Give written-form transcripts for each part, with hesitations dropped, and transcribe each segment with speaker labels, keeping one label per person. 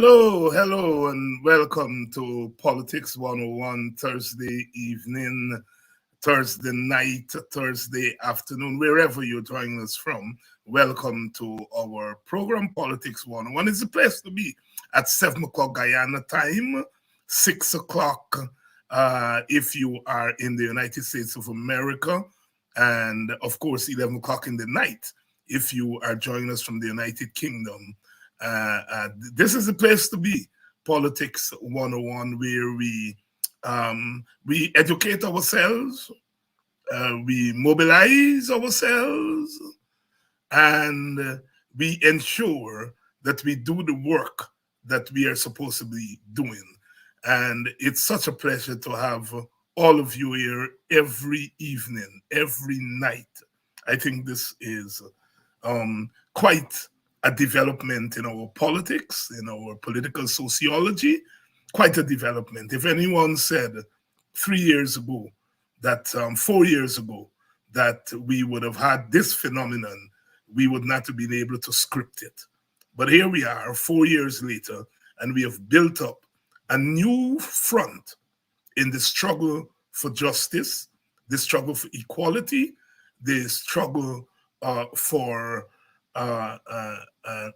Speaker 1: Hello, and welcome to Politics 101 Thursday evening, Thursday night, Thursday afternoon, wherever you're joining us from. Welcome to our program, Politics 101. It's a place to be at 7 o'clock Guyana time, 6 o'clock if you are in the United States of America, and of course, 11 o'clock in the night if you are joining us from the United Kingdom. This is the place to be, Politics 101, where we educate ourselves, we mobilize ourselves, and we ensure that we do the work that we are supposed to be doing. And it's such a pleasure to have all of you here every evening, every night. I think this is quite a development in our politics, in our political sociology, quite a development. If anyone said 3 years ago, that 4 years ago, that we would have had this phenomenon, we would not have been able to script it. But here we are 4 years later, and we have built up a new front in the struggle for justice, the struggle for equality, the struggle for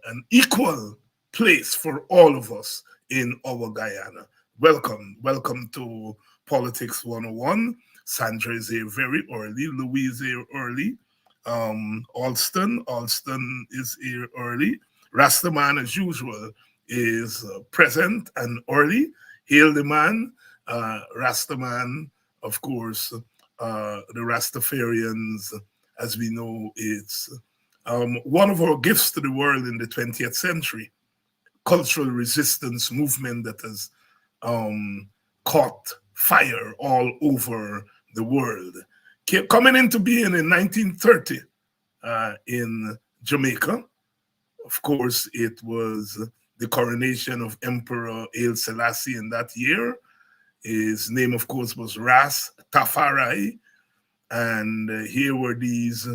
Speaker 1: an equal place for all of us in our Guyana. Welcome to Politics 101. Sandra is here very early. Louise is here early. Alston is here early. Rastaman, as usual, is present and early. Hail the man. Rastaman, of course, the Rastafarians, as we know, it's one of our gifts to the world in the 20th century, cultural resistance movement that has caught fire all over the world. Coming into being in 1930 in Jamaica. Of course, it was the coronation of Emperor Haile Selassie in that year. His name, of course, was Ras Tafari. And here were these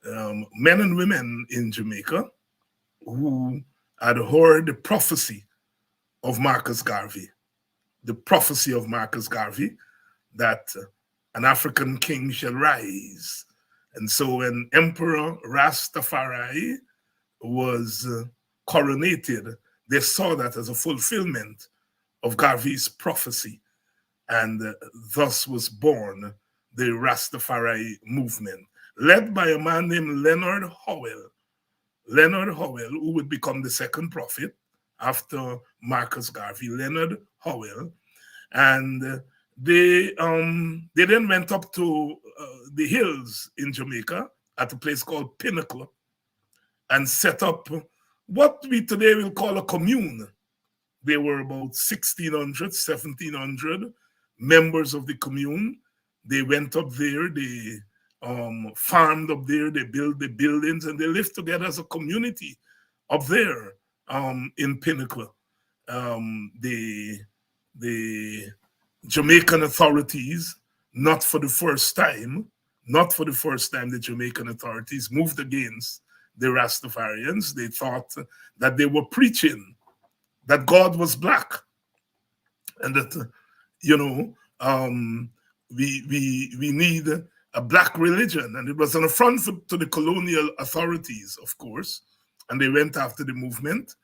Speaker 1: men and women in Jamaica who had heard the prophecy of Marcus Garvey, that an African king shall rise. And so when Emperor Rastafari was coronated, they saw that as a fulfillment of Garvey's prophecy. And thus was born the Rastafari movement, led by a man named Leonard Howell, who would become the second prophet after Marcus Garvey, Leonard Howell. And they then went up to the hills in Jamaica at a place called Pinnacle and set up what we today will call a commune. There were about 1,600, 1,700 members of the commune. They went up there, they farmed up there, they built the buildings, and they lived together as a community up there in Pinnacle. The Jamaican authorities, not for the first time, the Jamaican authorities moved against the Rastafarians. They thought that they were preaching that God was black, and that we need a black religion, and it was an affront to the colonial authorities, of course, and they went after the movement.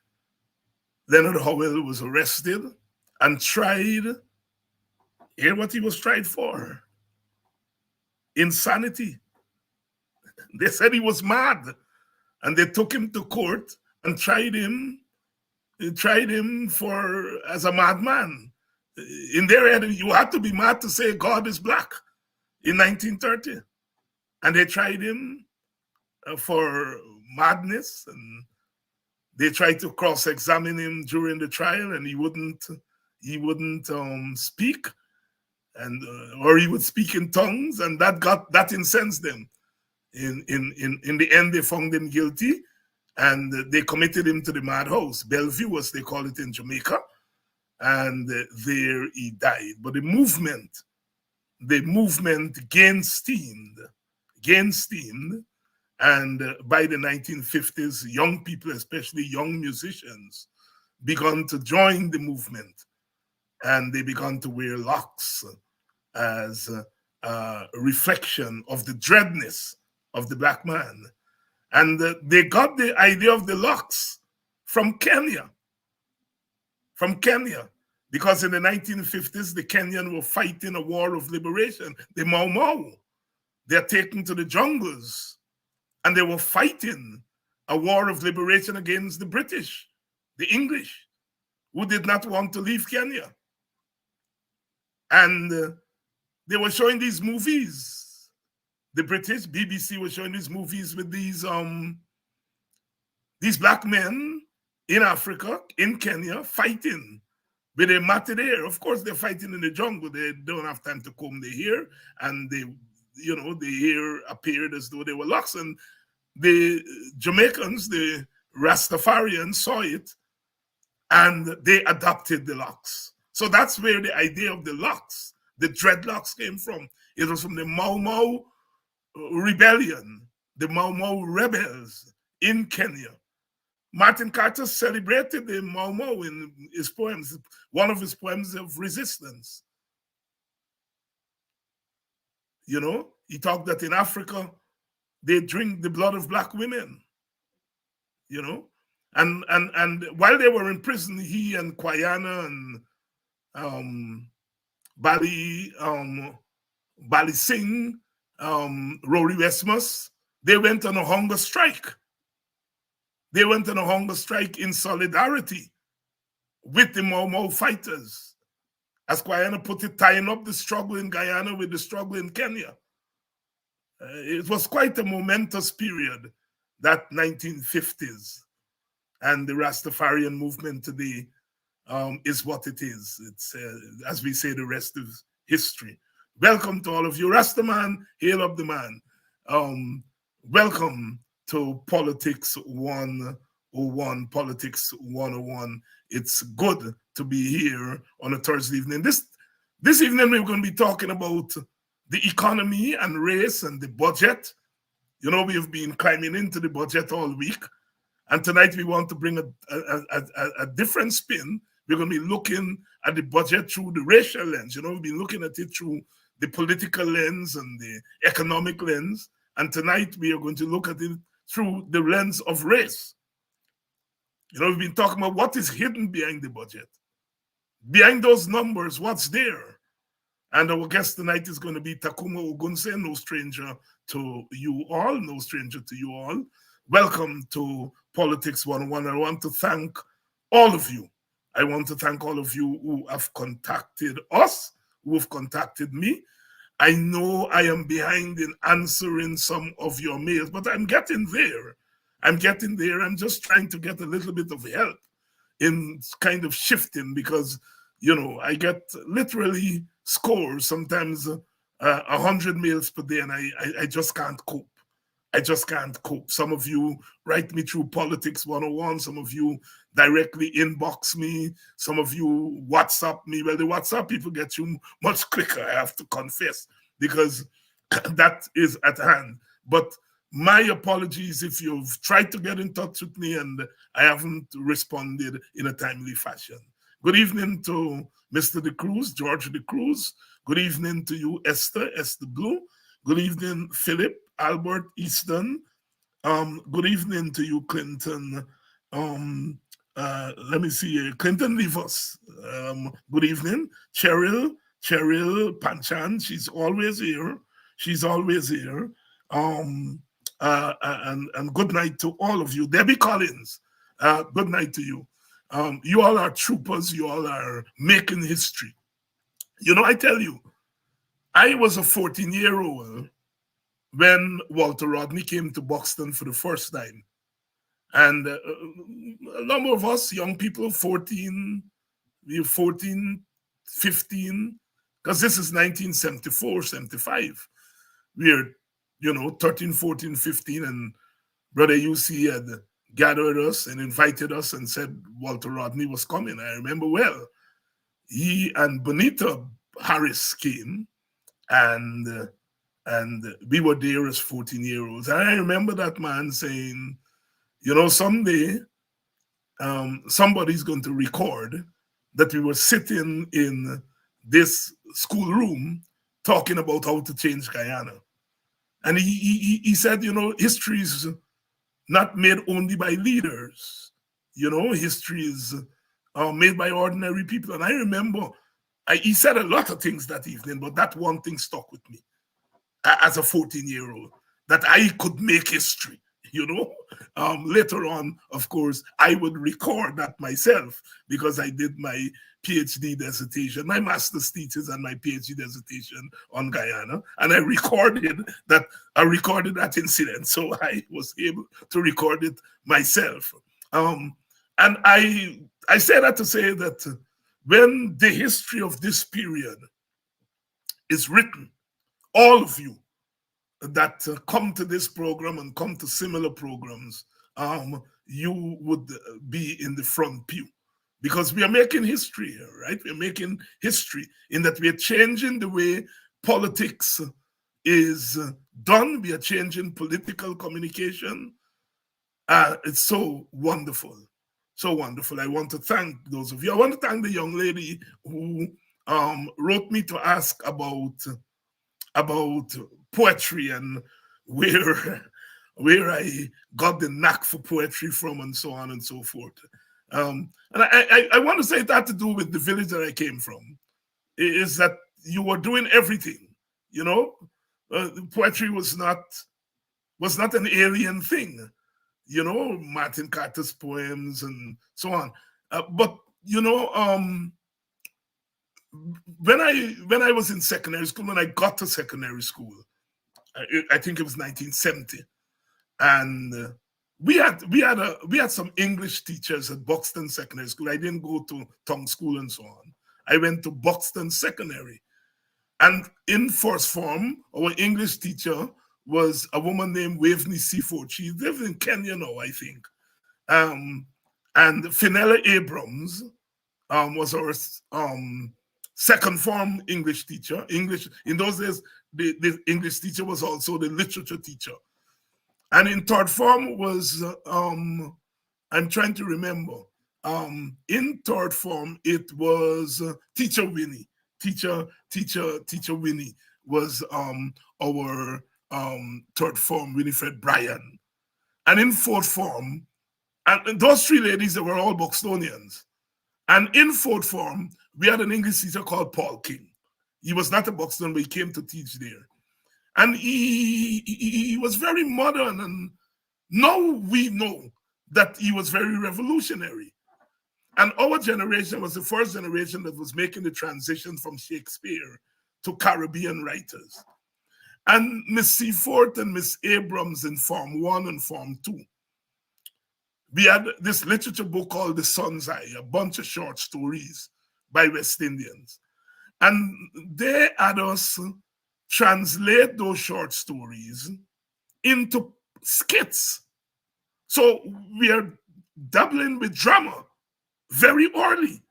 Speaker 1: Leonard Howell was arrested and tried. Hear what he was tried for: insanity. They said he was mad, and they took him to court and tried him. They tried him as a madman. In their head, you had to be mad to say God is black in 1930. And they tried him for madness, and they tried to cross-examine him during the trial, and he wouldn't speak, and or he would speak in tongues, and that incensed them. In the end, they found him guilty, and they committed him to the madhouse, Bellevue, as they call it in Jamaica. And there he died. But the movement gained steam, and by the 1950s, young people, especially young musicians, began to join the movement, and they began to wear locks as a reflection of the dreadness of the black man. And they got the idea of the locks from Kenya, because in the 1950s, the Kenyan were fighting a war of liberation. The Mau Mau, they're taken to the jungles, and they were fighting a war of liberation against the British, the English, who did not want to leave Kenya. And they were showing these movies. The British BBC was showing these movies with these black men in Africa, in Kenya, fighting with their matted hair. Of course, they're fighting in the jungle. They don't have time to comb their hair, and the hair appeared as though they were locks. And the Jamaicans, the Rastafarians, saw it, and they adopted the locks. So that's where the idea of the locks, the dreadlocks, came from. It was from the Mau Mau rebellion, the Mau Mau rebels in Kenya. Martin Carter celebrated the Mau Mau in his poems, one of his poems of resistance. You know, he talked that in Africa, they drink the blood of black women, you know. And while they were in prison, he and Guyana and Bali Singh, Rory Westmus, they went on a hunger strike. They went on a hunger strike in solidarity with the Mau Mau fighters, as Guyana put it, tying up the struggle in Guyana with the struggle in Kenya. It was quite a momentous period, that 1950s. And the Rastafarian movement today is what it is. It's, as we say, the rest of history. Welcome to all of you. Rastaman, hail up the man. Welcome to Politics 101, Politics 101. It's good to be here on a Thursday evening. This evening, we're going to be talking about the economy and race and the budget. You know, we have been climbing into the budget all week. And tonight, we want to bring a different spin. We're going to be looking at the budget through the racial lens. You know, we've been looking at it through the political lens and the economic lens. And tonight, we are going to look at it through the lens of race. You know, we've been talking about what is hidden behind the budget. Behind those numbers, what's there? And our guest tonight is going to be Tacuma Ogunseye, no stranger to you all, no stranger to you all. Welcome to Politics 101. I want to thank all of you. I want to thank all of you who have contacted us, who have contacted me. I know I am behind in answering some of your mails, but I'm getting there. I'm just trying to get a little bit of help in kind of shifting, because, you know, I get literally scores, sometimes 100 mails per day, and I just can't cope. I just can't cope. Some of you write me through Politics 101. Some of you directly inbox me. Some of you WhatsApp me. Well, the WhatsApp people get you much quicker, I have to confess, because that is at hand. But my apologies if you've tried to get in touch with me and I haven't responded in a timely fashion. Good evening to Mr. De Cruz, George De Cruz. Good evening to you, Esther Blue. Good evening, Philip, Albert Easton. Good evening to you, Clinton. Let me see here. Clinton Livos. Good evening. Cheryl Panchan. She's always here. And good night to all of you. Debbie Collins. Good night to you. You all are troopers. You all are making history. You know, I tell you, I was a 14-year-old when Walter Rodney came to Buxton for the first time. And a number of us, young people, 14, 15, because this is 1974, 75. We're, 13, 14, 15, and Brother UC had gathered us and invited us and said Walter Rodney was coming. I remember well. He and Bonita Harris came, and we were there as 14-year-olds. And I remember that man saying, someday somebody's going to record that we were sitting in this schoolroom talking about how to change Guyana. And he said, history is not made only by leaders. History is made by ordinary people. And I remember he said a lot of things that evening, but that one thing stuck with me as a 14-year-old, that I could make history. Later on, of course, I would record that myself because I did my PhD dissertation, my master's thesis and my PhD dissertation on Guyana, and I recorded that incident, so I was able to record it myself. And I say that to say that when the history of this period is written, all of you that come to this program and come to similar programs, you would be in the front pew, because we are making history here, right? We're making history in that we are changing the way politics is done. We are changing political communication. It's so wonderful. So wonderful. I want to thank those of you. I want to thank the young lady who wrote me to ask about poetry and where I got the knack for poetry from, and so on and so forth. And I want to say it had to do with the village that I came from. Is that you were doing everything, poetry was not an alien thing, Martin Carter's poems and so on. But when I was in secondary school, when I got to secondary school, I think it was 1970, and we had some English teachers at Buxton Secondary School. I didn't go to Tongue School and so on. I went to Buxton Secondary, and in first form, our English teacher was a woman named Waveney Seaford. She lives in Kenya now, I think. And Finella Abrams was our second form English teacher. English in those days, the English teacher was also the literature teacher. And in third form was I'm trying to remember. In third form, it was Teacher Winnie. Teacher Winnie was our third form, Winifred Bryan. And in fourth form, and those three ladies, they were all Buxtonians. And in fourth form, we had an English teacher called Paul King. He was not a Buxton, but he came to teach there. And he was very modern, and now we know that he was very revolutionary. And our generation was the first generation that was making the transition from Shakespeare to Caribbean writers. And Miss Seaford and Miss Abrams in Form 1 and Form 2. We had this literature book called The Sun's Eye, a bunch of short stories by West Indians. And they had us translate those short stories into skits. So we are dabbling with drama very early,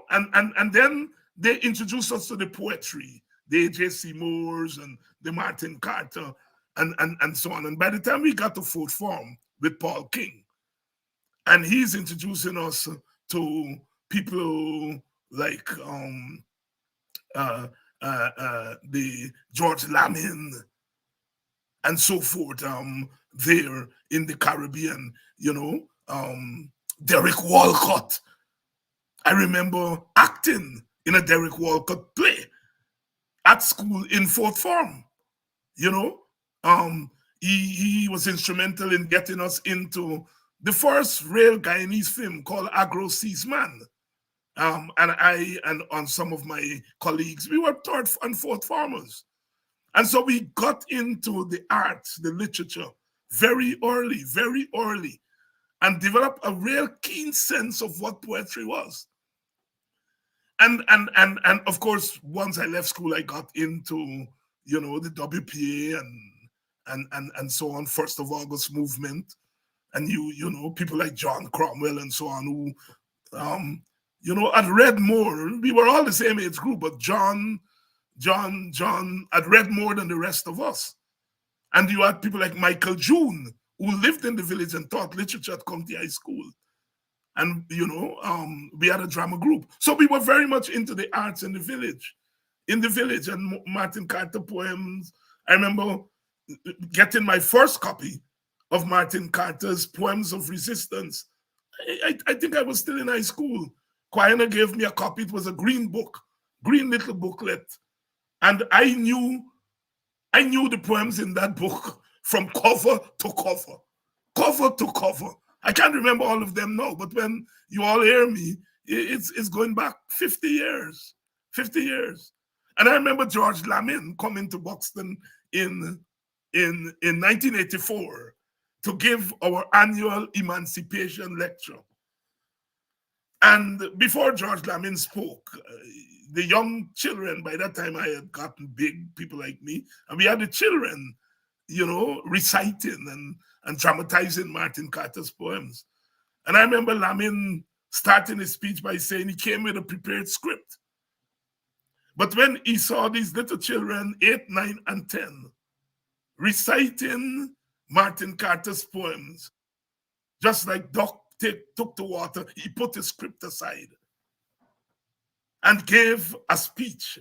Speaker 1: and then they introduced us to the poetry, the A.J.C. Moores and the Martin Carter and so on. And by the time we got to fourth form with Paul King, and he's introducing us to people like the George Lamin and so forth there in the Caribbean, Derek Walcott. I remember acting in a Derek Walcott play at school in fourth form. He was instrumental in getting us into the first real Guyanese film called Agro Seasman. And I and some of my colleagues, we were third and fourth formers. And so we got into the arts, the literature, very early, and developed a real keen sense of what poetry was. And of course, once I left school, I got into, the WPA and so on, 1st of August movement. And people like John Cromwell and so on, who I'd read more. We were all the same age group, but John had read more than the rest of us. And you had people like Michael June, who lived in the village and taught literature at County High School. And, we had a drama group. So we were very much into the arts in the village. And Martin Carter poems. I remember getting my first copy of Martin Carter's Poems of Resistance. I think I was still in high school. Guyana gave me a copy. It was a green book, green little booklet. And I knew the poems in that book from cover to cover, cover to cover. I can't remember all of them now, but when you all hear me, it's going back 50 years, 50 years. And I remember George Lamin coming to Buxton in 1984 to give our annual emancipation lecture. And before George Lamin spoke, the young children, by that time I had gotten big, people like me, and we had the children, reciting and dramatizing Martin Carter's poems. And I remember Lamin starting his speech by saying he came with a prepared script. But when he saw these little children, 8, 9, and 10, reciting Martin Carter's poems, just like Doc took the water, he put his script aside and gave a speech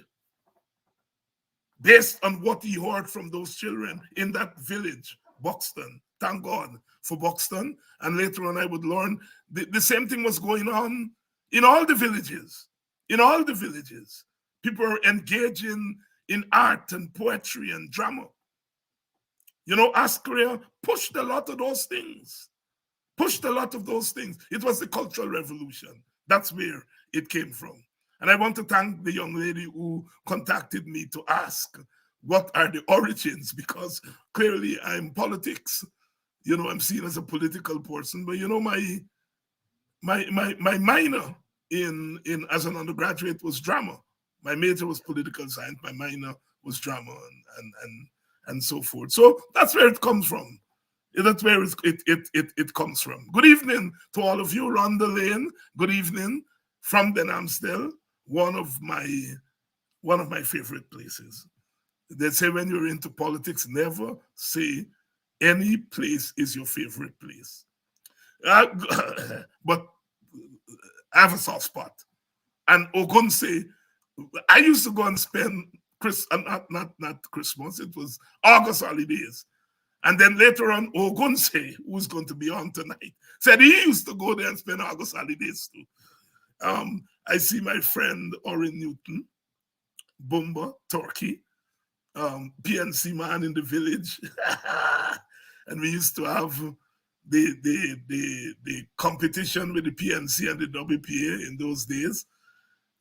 Speaker 1: based on what he heard from those children in that village, Buxton. Thank God for Buxton. And later on, I would learn the same thing was going on in all the villages. In all the villages, people were engaging in art and poetry and drama. Askrea pushed a lot of those things. It was the Cultural Revolution. That's where it came from. And I want to thank the young lady who contacted me to ask what are the origins, because clearly I'm politics. I'm seen as a political person, but my minor in as an undergraduate was drama. My major was political science. My minor was drama and so forth. So that's where it comes from. That's where it comes from. Good evening to all of you. Rhonda Lane, good evening from Den Amstel, one of my favorite places. They say when you're into politics, never say any place is your favorite place. But I have a soft spot. And Ogunseye, I used to go and spend not Christmas, it was August holidays. And then later on, Ogunseye, who's going to be on tonight, said he used to go there and spend August holidays too. I see my friend Orin Newton, Bumba, Turkey, PNC man in the village. And we used to have the competition with the PNC and the WPA in those days.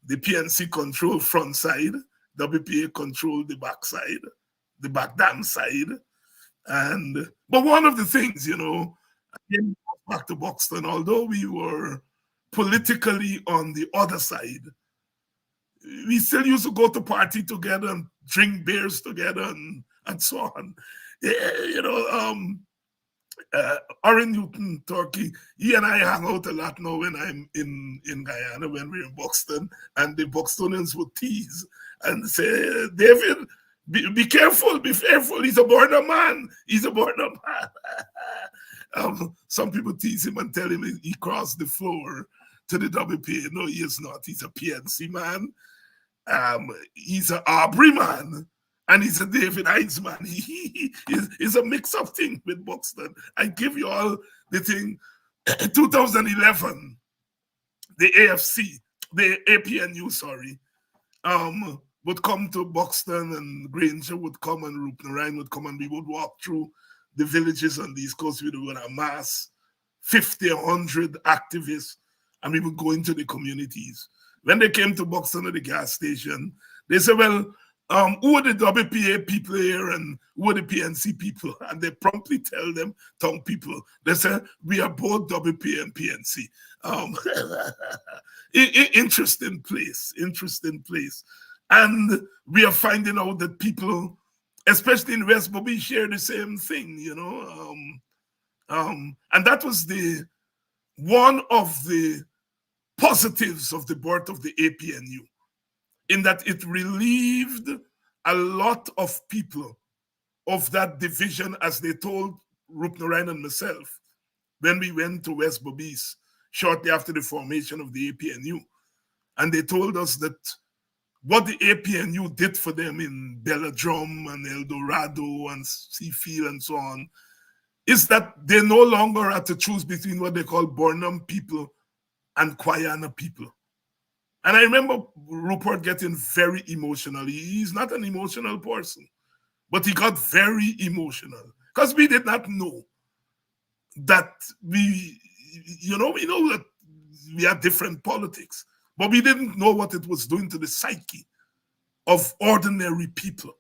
Speaker 1: The PNC controlled front side, WPA controlled the back side, the back damn side. But one of the things, again, back to Buxton, although we were politically on the other side, we still used to go to party together and drink beers together and so on. Orin Newton, Turkey, he and I hang out a lot now when I'm in Guyana, when we're in Buxton, and the Buxtonians would tease and say, David, be careful, be fearful. He's a border man. He's a border man. Some people tease him and tell him he crossed the floor to the WPA. No, he is not. He's a PNC man. He's an Aubrey man. And he's a David Hines man. He's a mix-up thing with Buxton. I give you all the thing. 2011, the APNU, would come to Buxton, and Granger would come, and Rupner Ryan would come, and we would walk through the villages on the East Coast. We would amass 50, 100 activists, and we would go into the communities. When they came to Buxton at the gas station, they said, well, who are the WPA people here and who are the PNC people? And they promptly tell them, tongue people, they say, we are both WPA and PNC. Interesting place. And we are finding out that people, especially in West Bobby, share the same thing, and that was one of the positives of the birth of the APNU, in that it relieved a lot of people of that division, as they told Rupnarayan and myself when we went to West Berbice shortly after the formation of the APNU. And they told us that what the APNU did for them in Belladrum and El Dorado and Seafield and so on is that they no longer had to choose between what they call Burnham people and Guyana people. And I remember Rupert getting very emotional. He's not an emotional person, but he got very emotional because we did not know that we know that we had different politics, but we didn't know what it was doing to the psyche of ordinary people,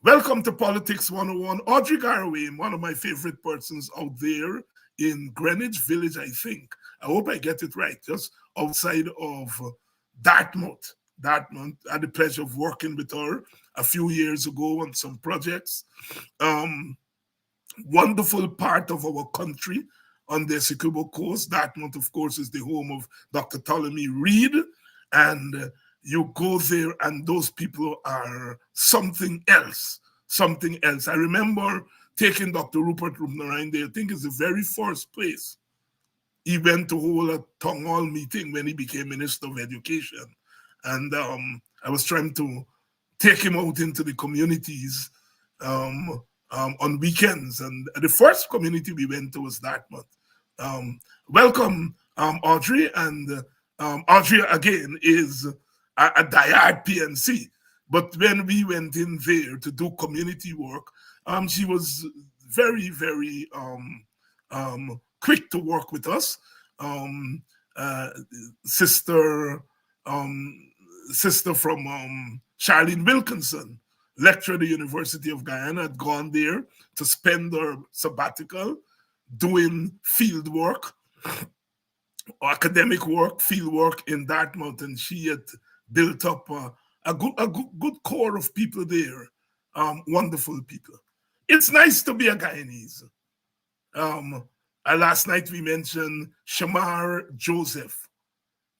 Speaker 1: Welcome to Politics 101. Audrey Garraway, one of my favorite persons out there in Greenwich Village, I think. I hope I get it right, just outside of Dartmouth. I had the pleasure of working with her a few years ago on some projects. Wonderful part of our country on the Essequibo coast. Dartmouth, of course, is the home of Dr. Ptolemy Reed. And you go there and those people are something else. I remember taking Dr. Rupert Rupnarayan there. I think it's the very first place he went to hold a town hall meeting when he became Minister of Education. And I was trying to take him out into the communities on weekends. And the first community we went to was Dartmouth. Welcome, Audrey. And Audrey, again, is a diehard PNC. But when we went in there to do community work, she was very, very quick to work with us. Sister from Charlene Wilkinson, lecturer at the University of Guyana, had gone there to spend her sabbatical doing field work, academic work, field work in Dartmouth, and she had built up a good core of people there, wonderful people. It's nice to be a Guyanese. Last night we mentioned Shamar Joseph,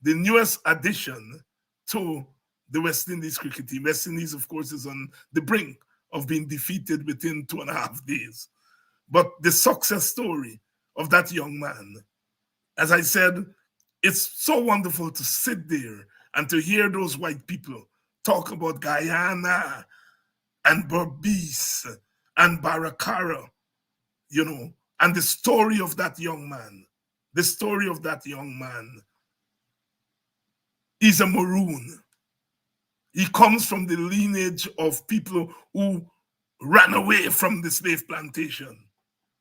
Speaker 1: the newest addition to the West Indies cricket team. West Indies, of course, is on the brink of being defeated within 2.5 days. But the success story of that young man, as I said, it's so wonderful to sit there and to hear those white people talk about Guyana and Berbice and Baracara, and the story of that young man. The story of that young man is a maroon. He comes from the lineage of people who ran away from the slave plantation.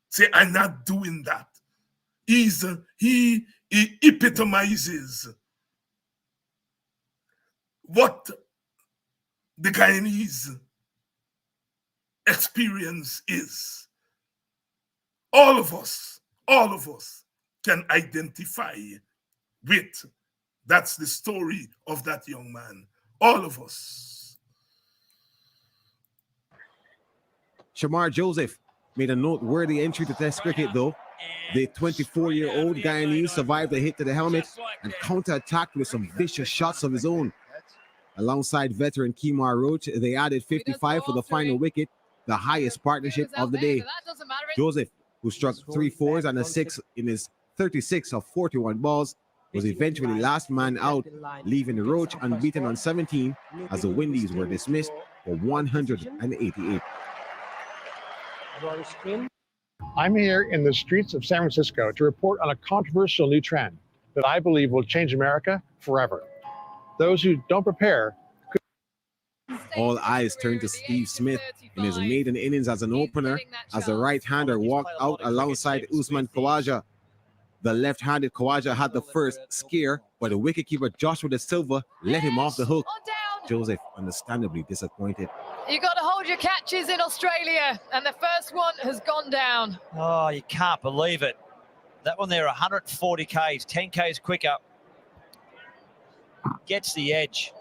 Speaker 1: Say, I'm not doing that. He epitomizes what the Guyanese experience is. All of us can identify with. That's the story of that young man. All of us.
Speaker 2: Shamar Joseph made a noteworthy entry to Test cricket, though. The 24-year-old Guyanese survived a hit to the helmet and counter-attacked with some vicious shots of his own. Alongside veteran Kemar Roach, they added 55 for the final wicket, the highest partnership of the day. Joseph, who struck 3 fours and a 6 in his 36 of 41 balls, was eventually last man out, leaving Roach unbeaten on 17 as the Windies were dismissed for 188.
Speaker 3: I'm here in the streets of San Francisco to report on a controversial new trend that I believe will change America forever. Those who don't prepare.
Speaker 2: All eyes turned to Steve Smith in his maiden innings as an opener as the right-hander walked out alongside Usman Khawaja. The left-handed Khawaja had the first scare, but the wicketkeeper Joshua De Silva let him off the hook. Joseph understandably disappointed.
Speaker 4: You got to hold your catches in Australia, and the first one has gone down.
Speaker 5: Oh, you can't believe it. That one there, 140 Ks, 10 Ks quicker. Gets the edge.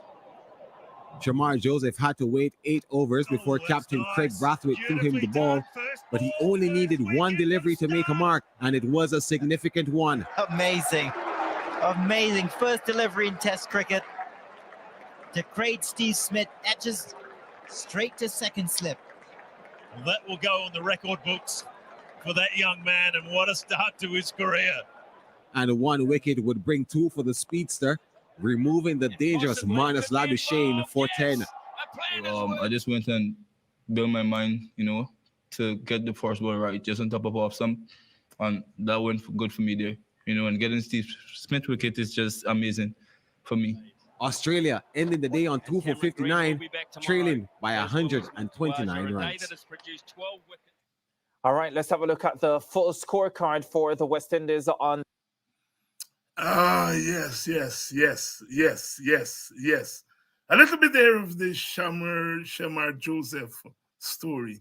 Speaker 2: Shamar Joseph had to wait 8 overs before captain Craig Brathwaite threw him the ball, but he only needed one delivery to make a mark, and it was a significant one.
Speaker 5: Amazing. Amazing. First delivery in Test cricket. To Craig Steve Smith, edges straight to second slip.
Speaker 6: That will go on the record books for that young man, and what a start to his career.
Speaker 2: And one wicket would bring 2 for the speedster, removing the dangerous Marnus Labuschagne for 10.
Speaker 7: I just went and built my mind, to get the first ball right, just on top of off some, and that went good for me there. And getting Steve Smith wicket is just amazing for me.
Speaker 2: Australia ending the day on 2 for 59, trailing by 129 runs.
Speaker 8: All right, let's have a look at the full scorecard for the West Indies on.
Speaker 1: Yes. A little bit there of the Shamar Joseph story.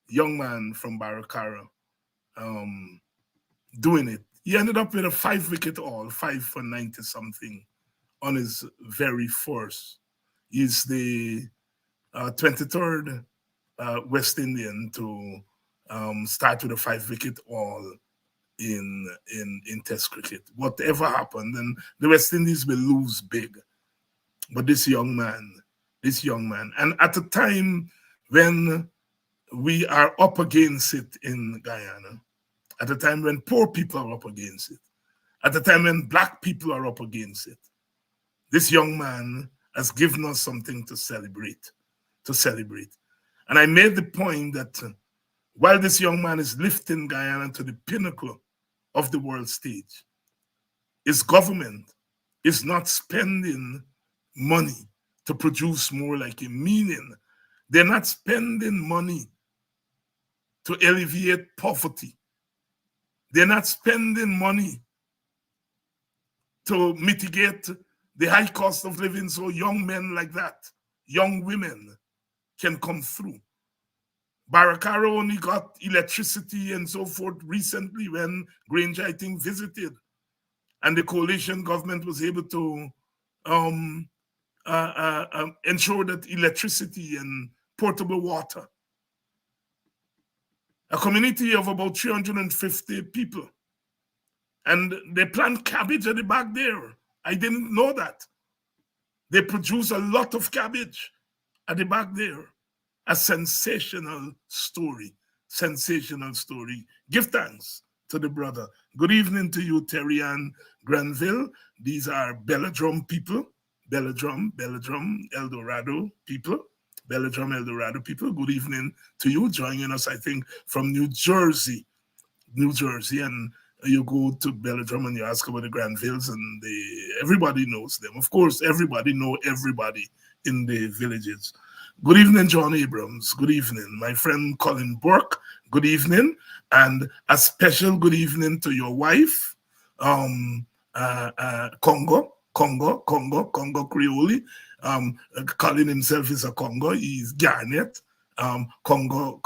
Speaker 1: Young man from Baracara, doing it. He ended up with a 5-wicket haul, 5 for 90 something on his very first. He's the 23rd West Indian to start with a 5-wicket haul in Test cricket. Whatever happened, and the West Indies will lose big. But this young man, and at a time when we are up against it in Guyana, at a time when poor people are up against it, at a time when black people are up against it, this young man has given us something to celebrate. And I made the point that while this young man is lifting Guyana to the pinnacle of the world stage, his government is not spending money to produce more like him, meaning they're not spending money to alleviate poverty. They're not spending money to mitigate the high cost of living so young men like that, young women, can come through. Baracara only got electricity and so forth recently when Granger, I think, visited. And the coalition government was able to ensure that electricity and portable water. A community of about 350 people. And they plant cabbage at the back there. I didn't know that. They produce a lot of cabbage at the back there. A sensational story. Give thanks to the brother. Good evening to you, Terry Ann Granville. These are Belladrum people. Belladrum, El Dorado people. Belladrum, El Dorado people. Good evening to you, joining us, I think, from New Jersey. And you go to Belladrum and you ask about the Granvilles, and everybody knows them. Of course, everybody know everybody in the villages. Good evening, John Abrams. Good evening. My friend Colin Burke. Good evening. And a special good evening to your wife, Congo Creole. Colin himself is a Congo. He's Garnet. Congo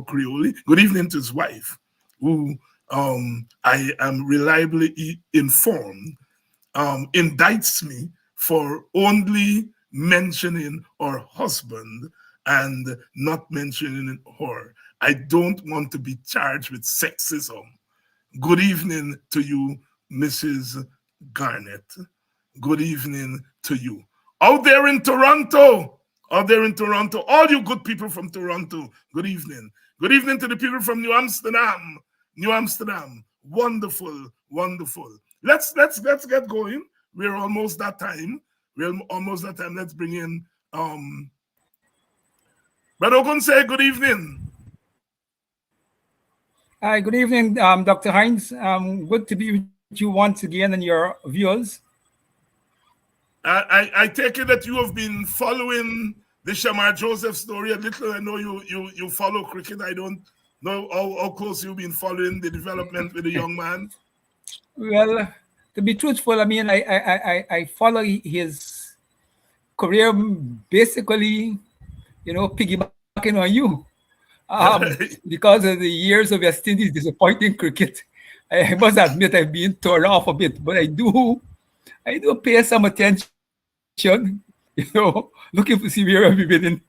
Speaker 1: Creole. Good evening to his wife, who I am reliably informed indicts me for only mentioning her husband and not mentioning her. I don't want to be charged with sexism. Good evening to you, Mrs. Garnett. Good evening to you. Out there in Toronto, all you good people from Toronto, good evening. Good evening to the people from New Amsterdam. Wonderful. Let's get going. We're almost that time. Let's bring in Brother Ogunseye, good evening.
Speaker 9: Hi, good evening, Dr. Hines. Good to be with you once again and your viewers.
Speaker 1: I take it that you have been following the Shamar Joseph story a little. I know you follow cricket. I don't know how close you've been following the development with the young man.
Speaker 9: Well, to be truthful, I mean, I follow his career basically, piggybacking on you. Because of the years of West Indies disappointing cricket, I must admit I've been torn off a bit, but I do pay some attention, looking to see where we've been in.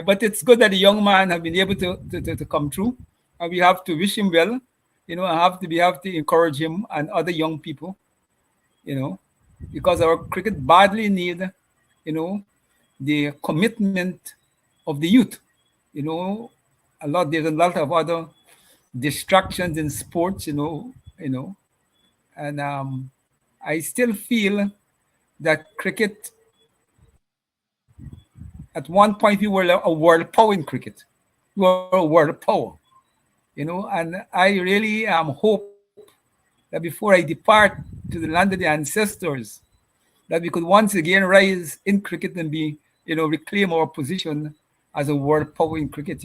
Speaker 9: But it's good that the young man have been able to come through, and we have to wish him well. We have to encourage him and other young people, because our cricket badly need, the commitment of the youth. You know, there's a lot of other distractions in sports, and I still feel that cricket, at one point we were a world power in cricket. We were a world power, and I really hope that before I depart to the land of the ancestors, that we could once again rise in cricket and be, reclaim our position as a world power in cricket,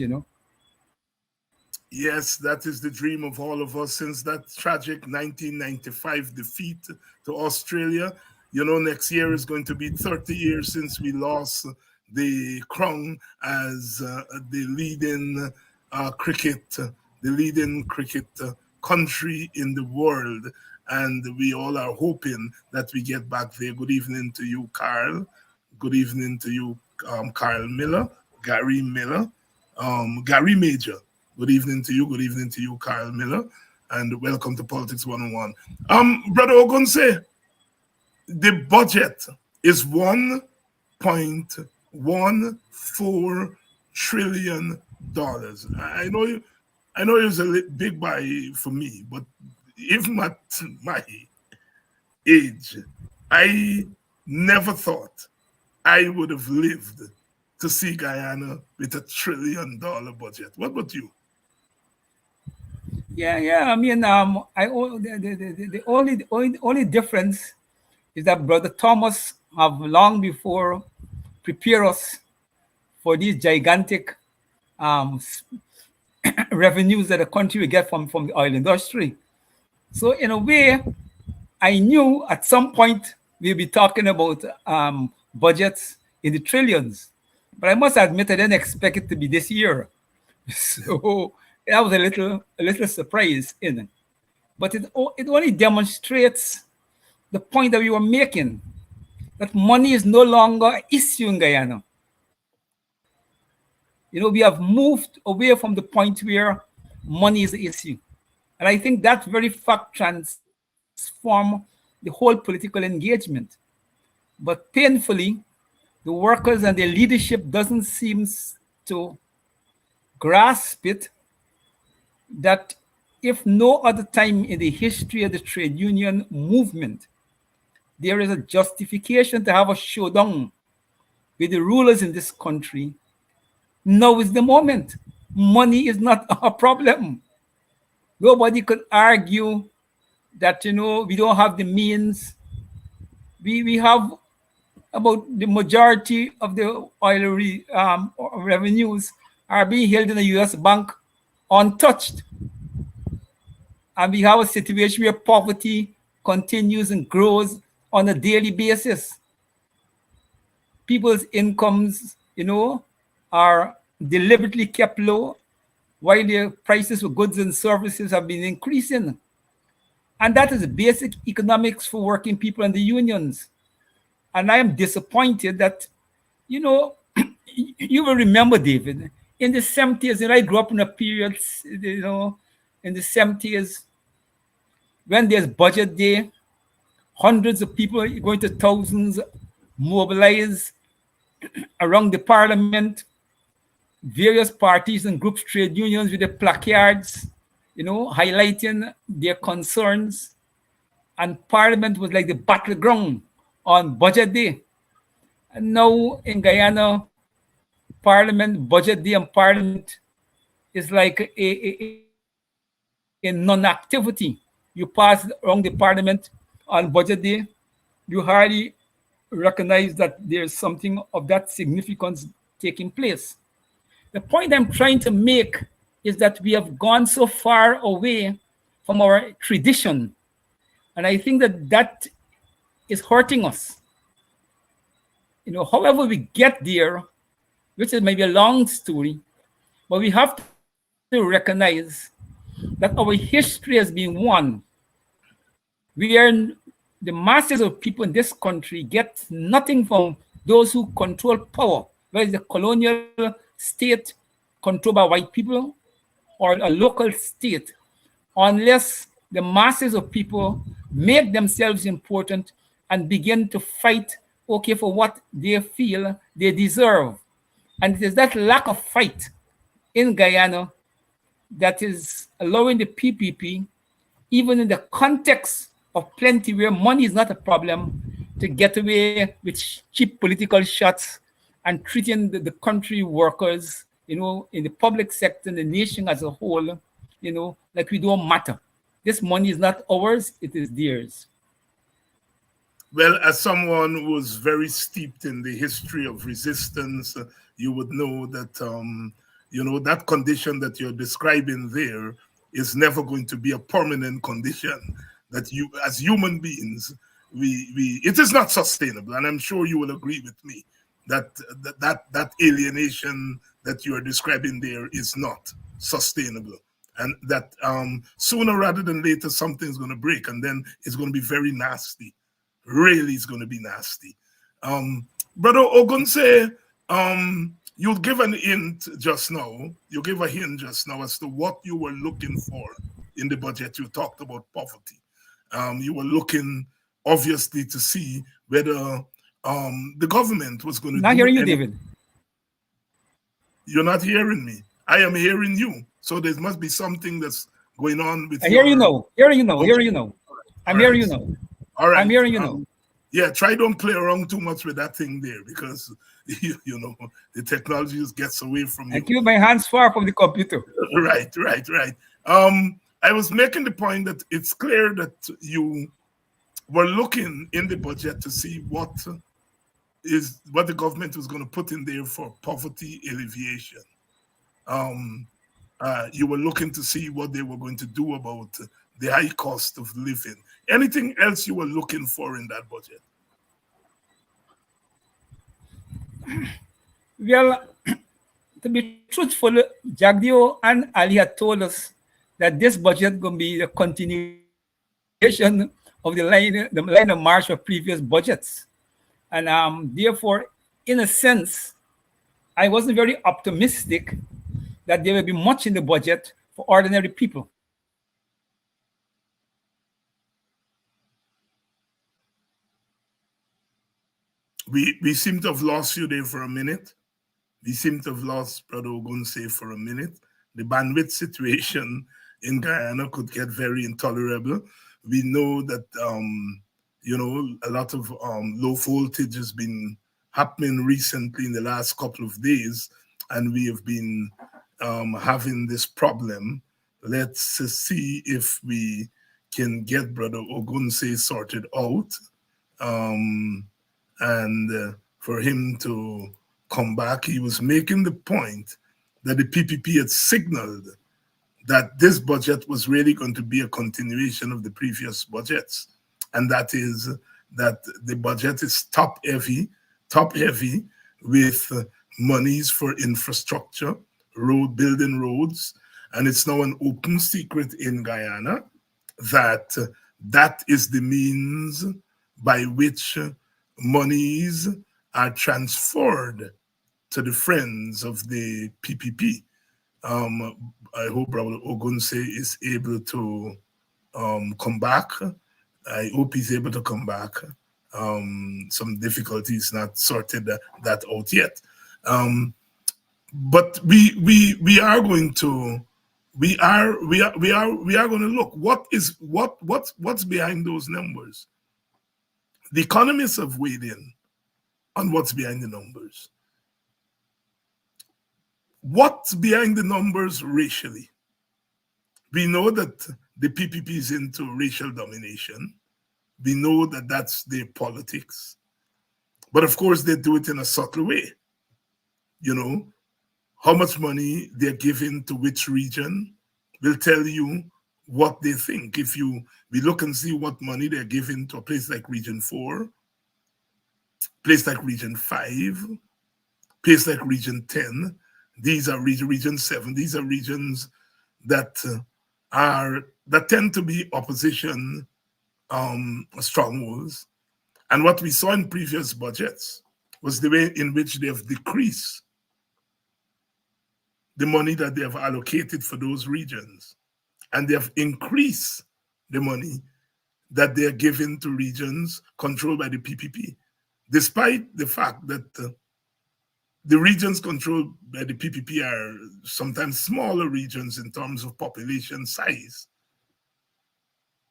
Speaker 1: Yes, that is the dream of all of us since that tragic 1995 defeat to Australia. Next year is going to be 30 years since we lost the crown as the leading cricket country in the world. And we all are hoping that we get back there. Good evening to you, Carl. Good evening to you, Carl Miller, Gary Miller, Gary Major. Good evening to you. Good evening to you, Carl Miller, and welcome to Politics 101. Brother Ogunseye, the budget is $1.14 trillion. I know it's a little big by for me, but even at my age, I never thought I would have lived to see Guyana with $1 trillion budget. What about you?
Speaker 9: Yeah. I mean, the only difference is that Brother Thomas have long before prepared us for these gigantic revenues that the country will get from the oil industry. So in a way, I knew at some point we'll be talking about budgets in the trillions, but I must admit I didn't expect it to be this year. So that was a little surprise in it. But it only demonstrates the point that we were making, that money is no longer an issue in Guyana. We have moved away from the point where money is the issue. And I think that very fact transformed the whole political engagement. But painfully, the workers and their leadership doesn't seem to grasp it, that if no other time in the history of the trade union movement, there is a justification to have a showdown with the rulers in this country, now is the moment. Money is not a problem. Nobody could argue that, we don't have the means. We have about the majority of the oil revenues are being held in the U.S. bank untouched. And we have a situation where poverty continues and grows on a daily basis. People's incomes, are deliberately kept low, while the prices for goods and services have been increasing. And that is basic economics for working people and the unions. And I am disappointed that, you will remember, David, in the 70s, and I grew up in a period, in the 70s, when there's budget day, hundreds of people, going to thousands, mobilize around the parliament, various parties and groups, trade unions with the placards, highlighting their concerns. And parliament was like the battleground on budget day. And now in Guyana, budget day and parliament is like a non-activity. You pass around the parliament on budget day, you hardly recognize that there's something of that significance taking place. The point I'm trying to make is that we have gone so far away from our tradition. And I think that is hurting us. However we get there, which is maybe a long story, but we have to recognize that our history has been one where the masses of people in this country get nothing from those who control power, whether it's the colonial state controlled by white people or a local state, unless the masses of people make themselves important and begin to fight okay, for what they feel they deserve. And it is that lack of fight in Guyana that is allowing the PPP, even in the context of plenty where money is not a problem, to get away with cheap political shots and treating the country workers, you know, in the public sector, the nation as a whole, you know, like we don't matter. This money is not ours, it is theirs.
Speaker 1: Well, as someone who was very steeped in the history of resistance, you would know that, you know, that condition that you're describing there is never going to be a permanent condition. That you, as human beings, it is not sustainable. And I'm sure you will agree with me that that alienation that you are describing there is not sustainable. And that sooner rather than later, something's going to break, and then it's going to be very nasty. Really, it's going to be nasty. Brother Ogunseye, you give an hint just now. You gave a hint just now as to what you were looking for in the budget. You talked about poverty. You were looking, obviously, to see whether the government was going to.
Speaker 9: Not hearing you, David.
Speaker 1: You're not hearing me. I am hearing you. So there must be something that's going on with.
Speaker 9: I hear you now. Hearing you now.
Speaker 1: Okay.
Speaker 9: Hearing you now. I'm hearing you now.
Speaker 1: All right.
Speaker 9: I'm hearing you now.
Speaker 1: Yeah, try don't play around too much with that thing there, because you know the technology just gets away from you.
Speaker 9: I keep my hands far from the computer.
Speaker 1: Right. I was making the point that it's clear that you were looking in the budget to see what the government was going to put in there for poverty alleviation. You were looking to see what they were going to do about the high cost of living. Anything else you were looking for in that budget?
Speaker 9: Well, to be truthful, Jagdio and Ali had told us that this budget going to be a continuation of the line of march of previous budgets. And therefore, in a sense, I wasn't very optimistic that there will be much in the budget for ordinary people.
Speaker 1: We seem to have lost you there for a minute. We seem to have lost Brother Ogunseye for a minute. The bandwidth situation in Guyana could get very intolerable. We know that, you know, a lot of low voltage has been happening recently in the last couple of days, and we have been having this problem. Let's see if we can get Brother Ogunseye sorted out. And for him to come back, he was making the point that the PPP had signaled that this budget was really going to be a continuation of the previous budgets. And that is that the budget is top heavy with monies for infrastructure, building roads. And it's now an open secret in Guyana that that is the means by which monies are transferred to the friends of the PPP. I hope Brother Ogunseye is able to come back. I hope he's able to come back. Some difficulties not sorted that out yet. But we are going to going to look what's behind those numbers. The economists have weighed in on what's behind the numbers. What's behind the numbers racially? We know that the PPP is into racial domination. We know that that's their politics. But of course, they do it in a subtle way. You know, how much money they're giving to which region will tell you what they think. If we look and see what money they're giving to a place like Region 4, place like Region 5, place like Region 10, these are Region 7. These are regions that tend to be opposition strongholds. And what we saw in previous budgets was the way in which they have decreased the money that they have allocated for those regions. And they have increased the money that they are giving to regions controlled by the PPP. despite the fact that the regions controlled by the PPP are sometimes smaller regions in terms of population size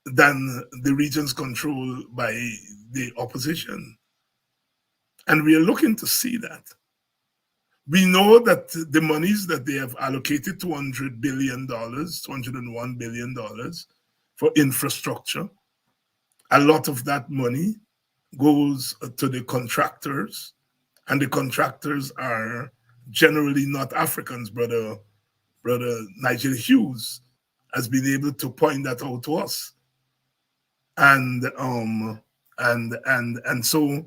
Speaker 1: than the regions controlled by the opposition. And we are looking to see that. We know that the monies that they have allocated, $200 billion, $201 billion for infrastructure, a lot of that money goes to the contractors, and the contractors are generally not Africans. Brother Nigel Hughes has been able to point that out to us. And so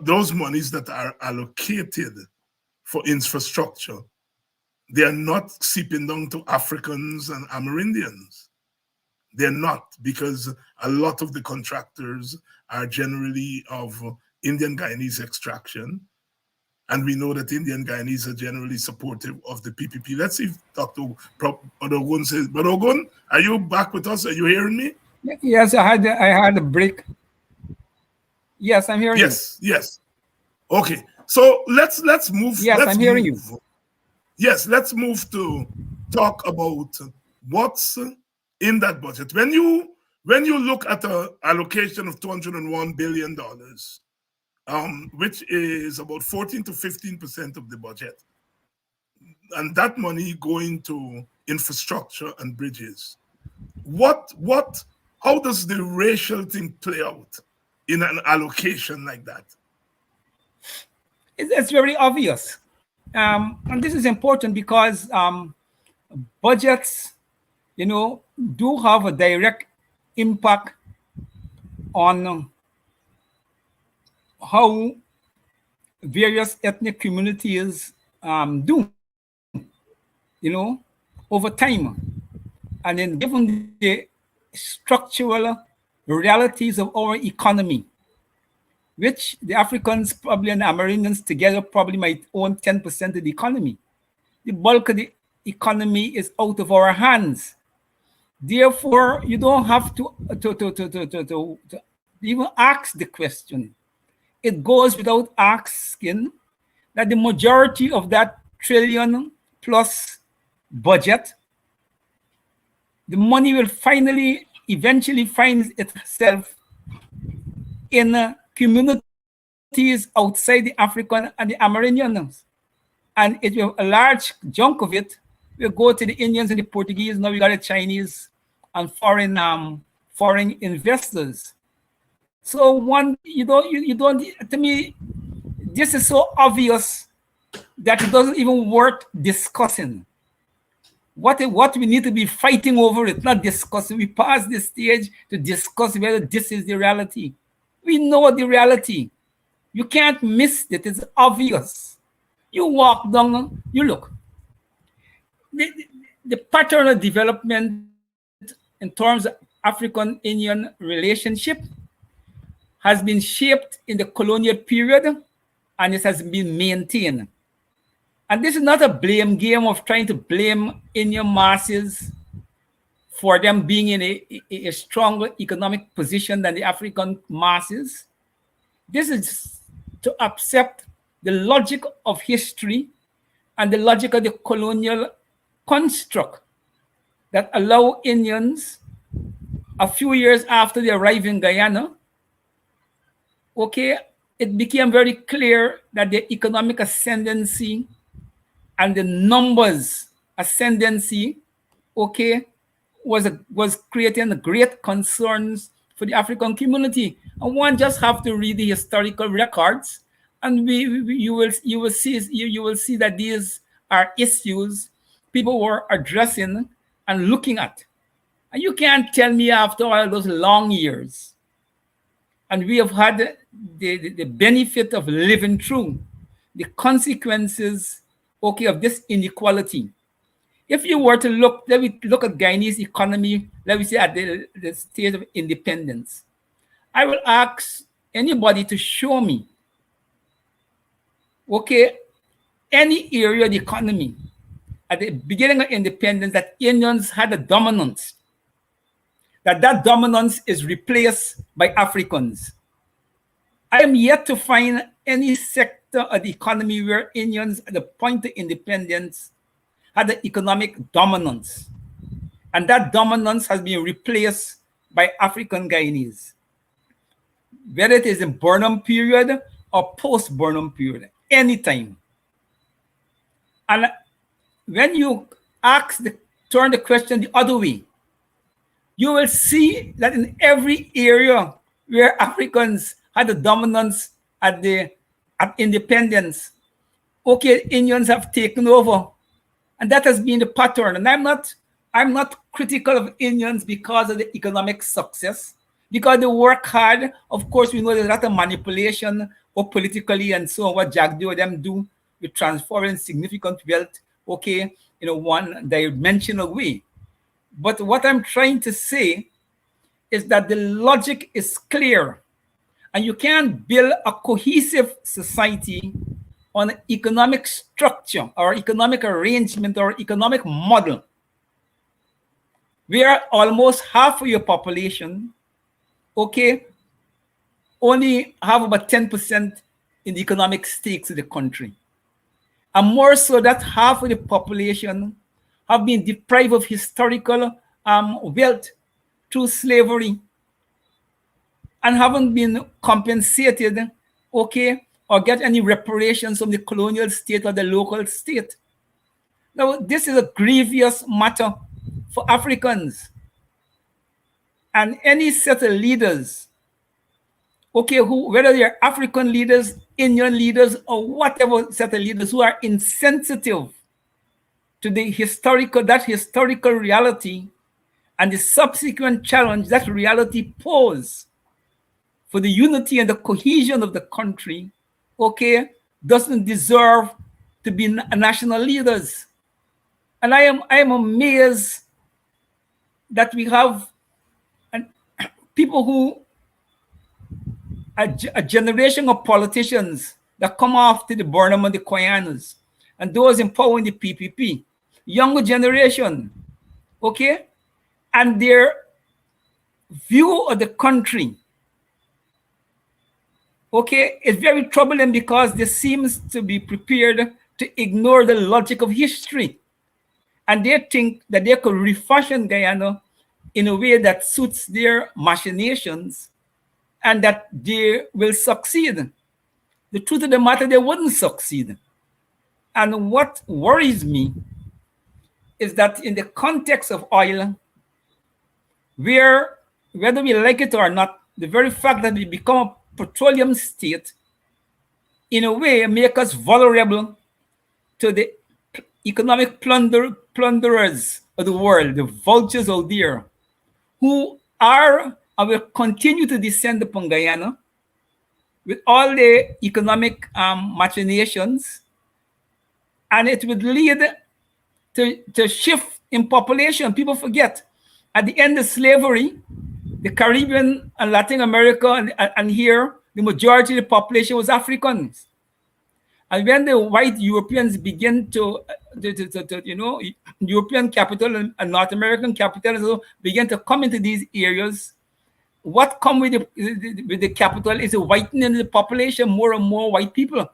Speaker 1: those monies that are allocated for infrastructure, they are not seeping down to Africans and Amerindians. They're not, because a lot of the contractors are generally of Indian Guyanese extraction. And we know that Indian Guyanese are generally supportive of the PPP. Let's see if Dr. Ogun says, but Ogun, are you back with us? Are you hearing me?
Speaker 9: Yes, I had a break. Yes, I'm hearing you.
Speaker 1: Yes. Okay, so let's move.
Speaker 9: Yes, I'm hearing you.
Speaker 1: Yes, let's move to talk about what's in that budget. When you look at an allocation of $201 billion, which is about 14 to 15% of the budget, and that money going to infrastructure and bridges, how does the racial thing play out in an allocation like that?
Speaker 9: It's very obvious. And this is important because budgets, do have a direct impact on how various ethnic communities do, over time. And then given the structural realities of our economy, which the Africans probably and the Amerindians together probably might own 10% of the economy. The bulk of the economy is out of our hands. Therefore, you don't have to even ask the question. It goes without asking that the majority of that trillion plus budget, the money will eventually find itself in communities outside the African and the Amerindians. And a large chunk of it will go to the Indians and the Portuguese. Now we got the Chinese and foreign investors. So you don't, to me, this is so obvious that it doesn't even worth discussing. What we need to be fighting over it, not discussing. We pass this stage to discuss whether this is the reality. We know the reality. You can't miss it. It's obvious. You walk down, you look. The pattern of development in terms of African-Indian relationship has been shaped in the colonial period, and it has been maintained. And this is not a blame game of trying to blame Indian masses for them being in a stronger economic position than the African masses. This is to accept the logic of history and the logic of the colonial construct that allow Indians, a few years after they arrive in Guyana, it became very clear that the economic ascendancy and the numbers ascendancy, was creating great concerns for the African community. And one just have to read the historical records, and you will see that these are issues people were addressing and looking at. And you can't tell me after all those long years, and we have had the benefit of living through the consequences, of this inequality. If you were to look, let me look at Guyanese economy, let me say at the stage of independence. I will ask anybody to show me, any area of the economy at the beginning of independence that Indians had a dominance, that dominance is replaced by Africans. I am yet to find any sector of the economy where Indians at the point of independence had the economic dominance. And that dominance has been replaced by African Guyanese, whether it is in Burnham period or post-Burnham period, anytime. And when you turn the question the other way, you will see that in every area where Africans had the dominance at independence, okay, Indians have taken over. And that has been the pattern. And I'm not critical of Indians because of the economic success, because they work hard. Of course, we know there's a lot of manipulation or politically and so on, what Jack do, them do with transferring significant wealth, okay, in a one-dimensional way. But what I'm trying to say is that the logic is clear, and you can't build a cohesive society on economic structure or economic arrangement or economic model where almost half of your population, okay, only have about 10% in the economic stakes of the country. And more so that half of the population have been deprived of historical wealth through slavery and haven't been compensated, okay, or get any reparations from the colonial state or the local state. Now, this is a grievous matter for Africans. And any set of leaders, okay, whether they're African leaders, Indian leaders, or whatever set of leaders who are insensitive to the historical reality and the subsequent challenge that reality poses for the unity and the cohesion of the country, okay, doesn't deserve to be national leaders. And I am amazed that we have people who, a generation of politicians that come after the Burnham and the Guyanese, and those empowering the PPP, younger generation, okay, and their view of the country, okay, is very troubling because they seems to be prepared to ignore the logic of history. And they think that they could refashion Guyana in a way that suits their machinations and that they will succeed. The truth of the matter, they wouldn't succeed. And what worries me is that in the context of oil, where, whether we like it or not, the very fact that we become a petroleum state, in a way, make us vulnerable to the economic plunderers of the world, the vultures out there, who are and will continue to descend upon Guyana with all the economic machinations, and it would lead to shift in population. People forget, at the end of slavery, the Caribbean and Latin America and here, the majority of the population was Africans. And when the white Europeans begin to you know, European capital and North American capital begin to come into these areas, what come with the capital is a whitening of the population, more and more white people.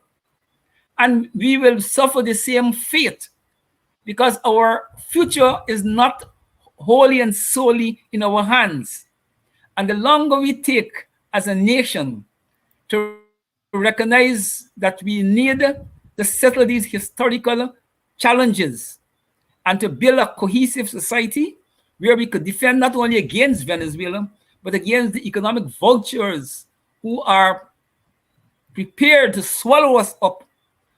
Speaker 9: And we will suffer the same fate because our future is not wholly and solely in our hands. And the longer we take as a nation to recognize that we need to settle these historical challenges and to build a cohesive society where we could defend not only against Venezuela, but against the economic vultures who are prepared to swallow us up,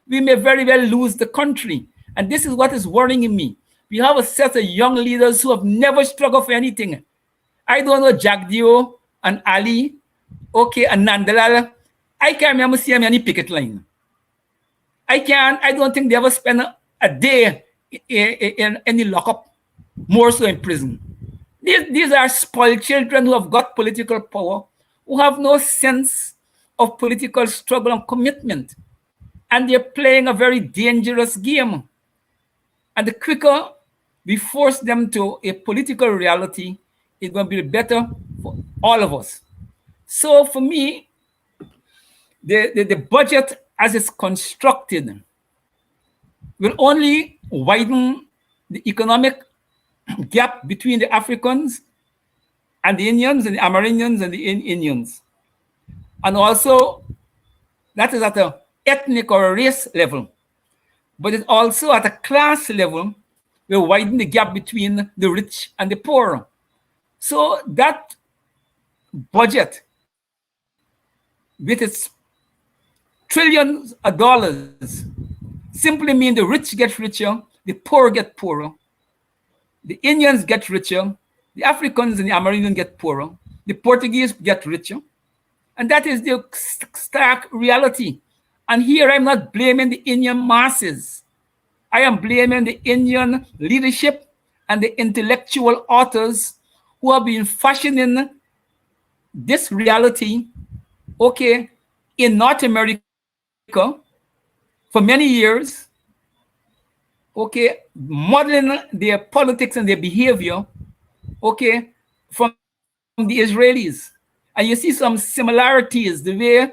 Speaker 9: we may very well lose the country. And this is what is worrying me. We have a set of young leaders who have never struggled for anything. I don't know Jack Dio and Ali, okay, and Nandalal. I can't remember seeing any picket line. I don't think they ever spent a day in any lockup, more so in prison. These are spoiled children who have got political power, who have no sense of political struggle and commitment. And they're playing a very dangerous game. And the quicker we force them to a political reality, it's going to be better for all of us. So for me, the budget as it's constructed will only widen the economic gap between the Africans and the Indians and the Amerindians and the Indians. And also, that is at an ethnic or a race level. But it's also at a class level, will widen the gap between the rich and the poor. So that budget, with its trillions of dollars, simply mean the rich get richer, the poor get poorer, the Indians get richer, the Africans and the Amerindians get poorer, the Portuguese get richer. And that is the stark reality. And here I'm not blaming the Indian masses. I am blaming the Indian leadership and the intellectual authors who have been fashioning this reality, okay, in North America for many years, okay, modeling their politics and their behavior, okay, from the Israelis. And you see some similarities, the way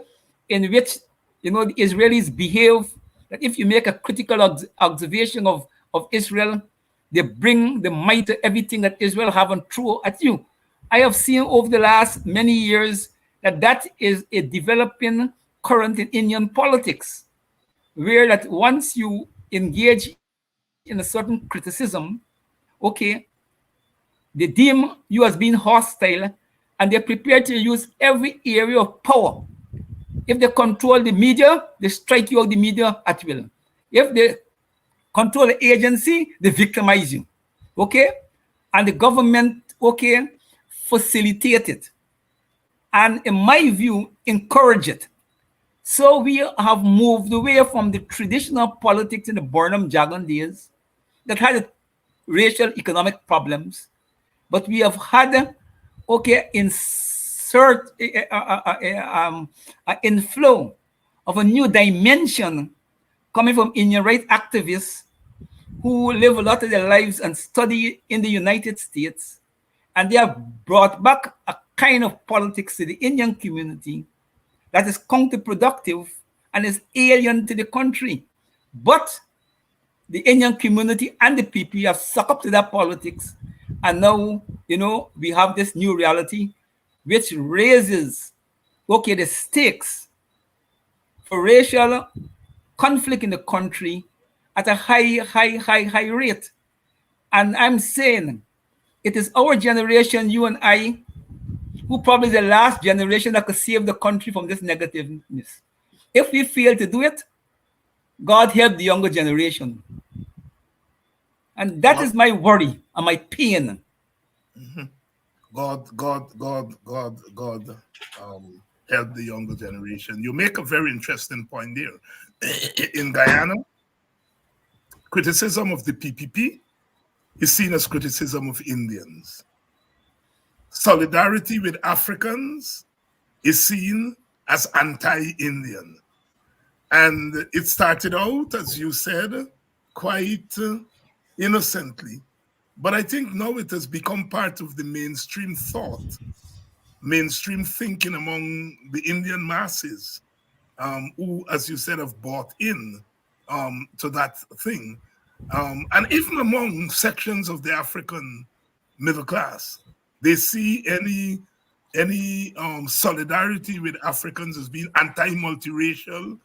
Speaker 9: in which, you know, the Israelis behave, that if you make a critical observation of Israel, they bring the might of everything that Israel haven't thrown at you. I have seen over the last many years that that is a developing current in Indian politics, where that once you engage in a certain criticism, okay, they deem you as being hostile and they're prepared to use every area of power. If they control the media, they strike you out the media at will. If they control the agency, they victimize you, okay? And the government, okay, facilitate it. And in my view, encourage it. So we have moved away from the traditional politics in the Burnham Jagan days that had racial economic problems, but we have had, okay, insert an inflow of a new dimension coming from Indian rights activists who live a lot of their lives and study in the United States. And they have brought back a kind of politics to the Indian community that is counterproductive and is alien to the country. But the Indian community and the people have sucked up to that politics. And now, you know, we have this new reality which raises, okay, the stakes for racial conflict in the country at a high rate. And I'm saying it is our generation, you and I, who probably the last generation that could save the country from this negativeness. If we fail to do it, God help the younger generation. And that is my worry and my pain.
Speaker 1: Mm-hmm. God, help the younger generation. You make a very interesting point there. In Guyana, criticism of the PPP is seen as criticism of Indians. Solidarity with Africans is seen as anti-Indian. And it started out, as you said, quite innocently. But I think now it has become part of the mainstream thought, mainstream thinking among the Indian masses, who, as you said, have bought in to that thing. And even among sections of the African middle class, they see any solidarity with Africans as being anti-multiracial,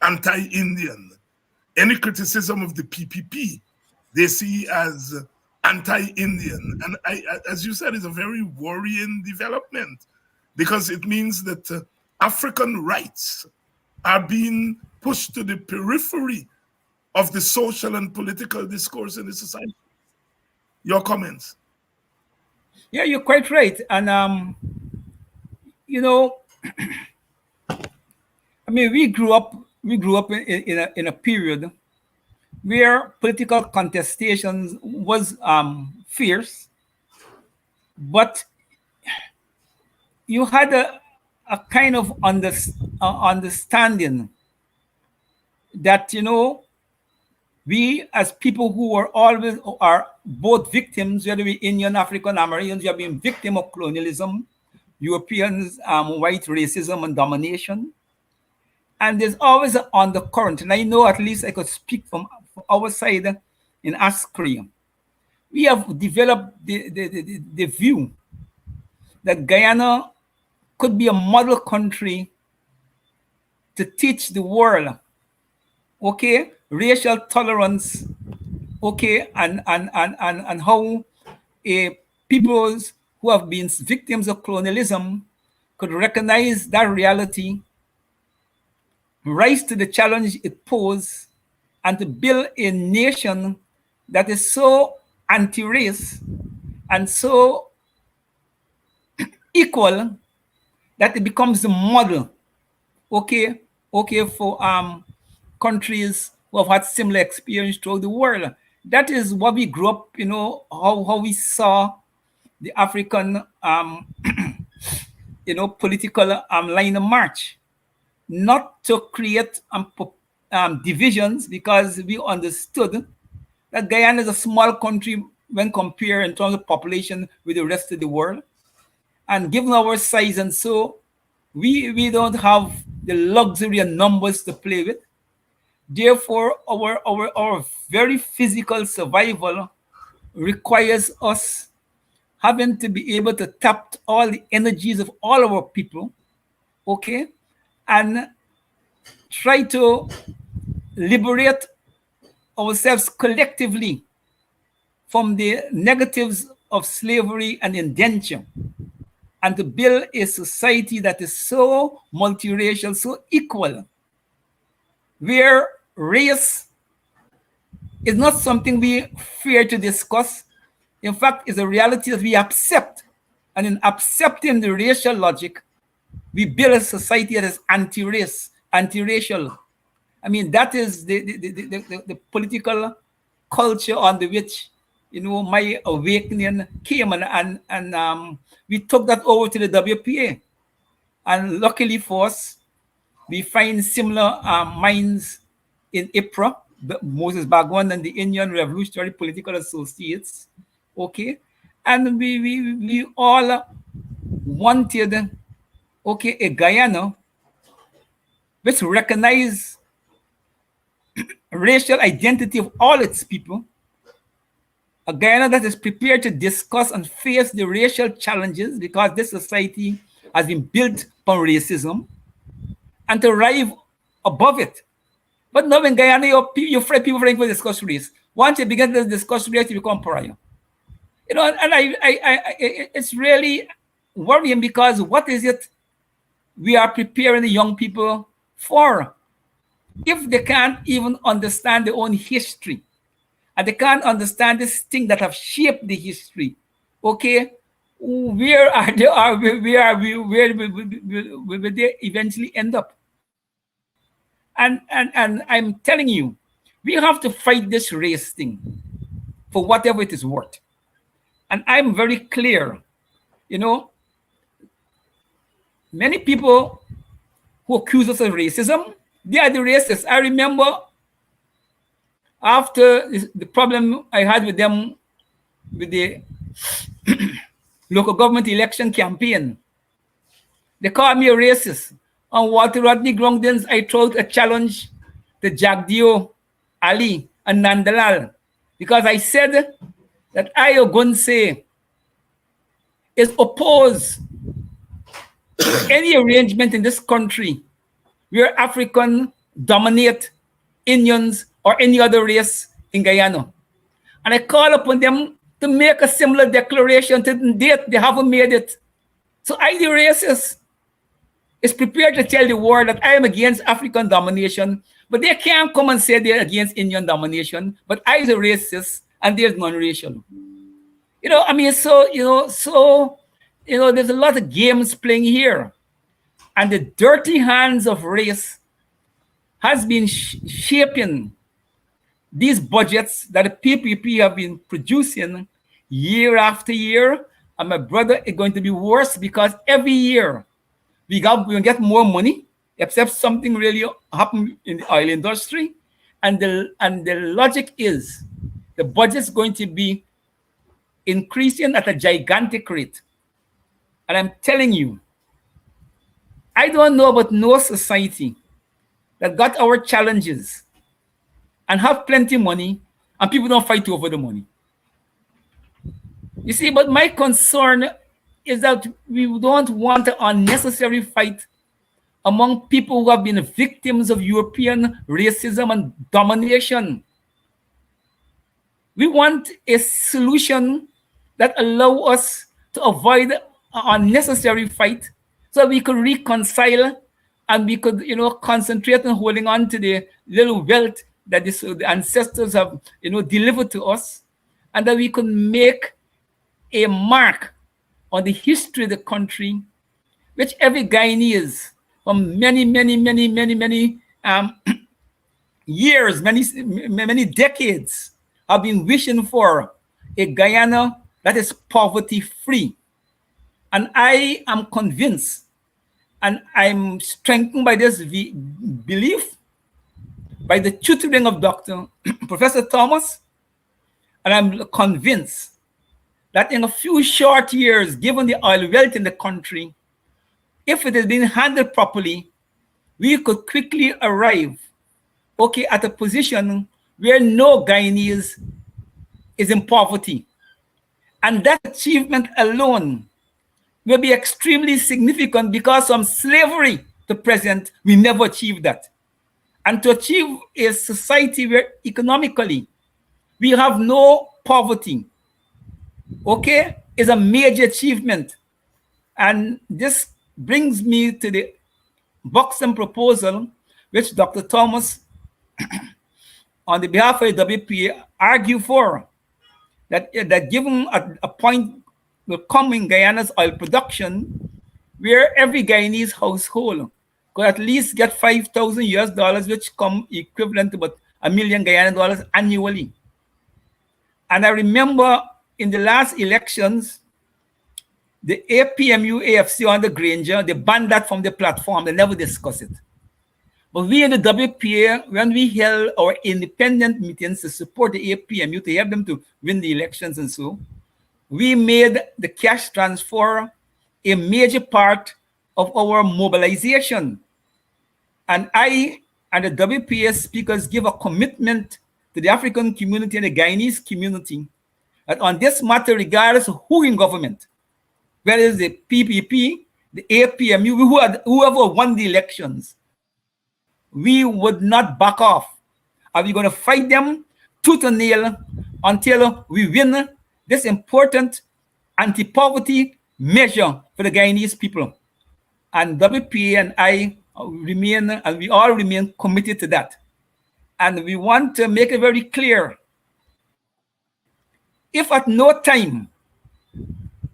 Speaker 1: anti-Indian. Any criticism of the PPP, they see as anti-Indian. And as you said, it's a very worrying development because it means that African rights are being pushed to the periphery of the social and political discourse in the society. Your comments?
Speaker 9: Yeah, you're quite right. And, you know, I mean, we grew up in a period where political contestations was fierce, but you had a kind of understanding that, you know, we as people who are both victims, whether we Indian, African, Americans, we have been victim of colonialism, Europeans, white racism and domination. And there's always an undercurrent. And I know at least I could speak from our side in Askri. We have developed the view that Guyana could be a model country to teach the world, okay, racial tolerance, okay, and how peoples who have been victims of colonialism could recognize that reality, rise to the challenge it poses, and to build a nation that is so anti-race and so equal that it becomes the model, okay, for countries who have had similar experience throughout the world. That is what we grew up, how we saw the African, political line of march, not to create divisions, because we understood that Guyana is a small country when compared in terms of population with the rest of the world. And given our size, and so we don't have the luxury and numbers to play with. Therefore, our very physical survival requires us having to be able to tap all the energies of all our people, okay, and try to liberate ourselves collectively from the negatives of slavery and indenture, and to build a society that is so multiracial, so equal, where race is not something we fear to discuss. In fact, it's a reality that we accept. And in accepting the racial logic, we build a society that is anti-race, anti-racial. I mean, that is the political culture under which, my awakening came, and we took that over to the WPA. And luckily for us, we find similar minds in IPRA, Moses Bagwan and the Indian Revolutionary Political Associates, okay? And we all wanted, okay, a Guyana which recognize racial identity of all its people, a Guyana that is prepared to discuss and face the racial challenges, because this society has been built on racism, and to rise above it. But now in Guyana, you're afraid people to discuss race. Once you begin to discuss race, you become pariah. And it's really worrying, because what is it we are preparing the young people for? If they can't even understand their own history, and they can't understand this thing that have shaped the history, okay, where will they eventually end up? And I'm telling you, we have to fight this race thing for whatever it is worth. And I'm very clear, many people who accuse us of racism, they are the racists. I remember after the problem I had with them with the local government election campaign, they called me a racist. On Walter Rodney grounds, I threw a challenge to Jagdeo, Ali, and Nandalal, because I said that Ogunseye is opposed to any arrangement in this country where African dominate Indians or any other race in Guyana. And I call upon them to make a similar declaration. To date, they haven't made it. So I, the racist, is prepared to tell the world that I am against African domination, but they can't come and say they're against Indian domination, but I, the racist, and there's non-racial. There's a lot of games playing here. And the dirty hands of race has been shaping these budgets that the PPP have been producing year after year. And my brother, is going to be worse, because every year we get more money, except something really happened in the oil industry. And the logic is the budget is going to be increasing at a gigantic rate. And I'm telling you, I don't know about no society that got our challenges and have plenty money, and people don't fight over the money. You see, but my concern is that we don't want an unnecessary fight among people who have been victims of European racism and domination. We want a solution that allows us to avoid an unnecessary fight so we could reconcile and we could, concentrate on holding on to the little wealth that the ancestors have, delivered to us, and that we could make a mark on the history of the country, which every Guyanese from many years, many decades have been wishing for, a Guyana that is poverty-free. And I am convinced, and I'm strengthened by this belief, by the tutoring of Dr. Professor Thomas, and I'm convinced that in a few short years, given the oil wealth in the country, if it has been handled properly, we could quickly arrive, at a position where no Guyanese is in poverty. And that achievement alone will be extremely significant, because from slavery to present, we never achieved that. And to achieve a society where economically we have no poverty, is a major achievement. And this brings me to the Buxton proposal, which Dr. Thomas, on the behalf of the WPA, argue for, that given a point will come in Guyana's oil production, where every Guyanese household could at least get $5,000 US, which come equivalent to about $1 million Guyana dollars annually. And I remember in the last elections, the APMU AFC under Granger, they banned that from the platform. They never discussed it. But we in the WPA, when we held our independent meetings to support the APMU, to help them to win the elections and so, we made the cash transfer a major part of our mobilization. And I and the WPA speakers give a commitment to the African community and the Guyanese community that on this matter, regardless of who in government, whether it's the PPP, the APMU, whoever won the elections, we would not back off. Are we going to fight them tooth and nail until we win this important anti-poverty measure for the Guyanese people? And WPA and I remain, and we all remain committed to that. And we want to make it very clear, if at no time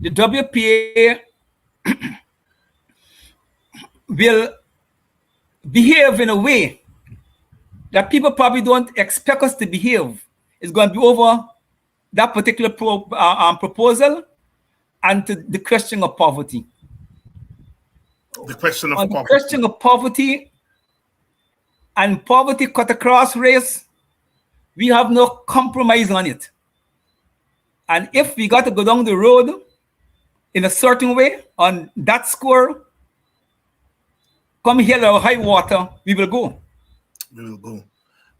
Speaker 9: the WPA will behave in a way that people probably don't expect us to behave, it's going to be over that particular proposal and to the question of poverty.
Speaker 1: The question of poverty.
Speaker 9: The question of poverty and poverty cut across race, we have no compromise on it. And if we got to go down the road in a certain way on that score, come here or high water, we will go.
Speaker 1: We will go.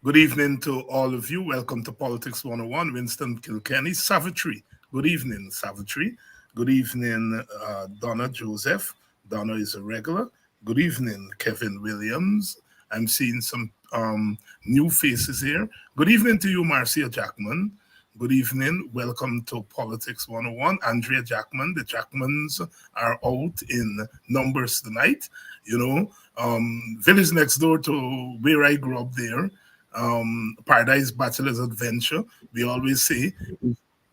Speaker 1: Good evening to all of you. Welcome to Politics 101. Winston Kilkenny, Savitry. Good evening, Savitry. Good evening, Donna Joseph. Donna is a regular. Good evening, Kevin Williams. I'm seeing some new faces here. Good evening to you, Marcia Jackman. Good evening. Welcome to Politics 101. Andrea Jackman. The Jackmans are out in numbers tonight. Village next door to where I grew up there, Paradise Bachelor's Adventure. We always say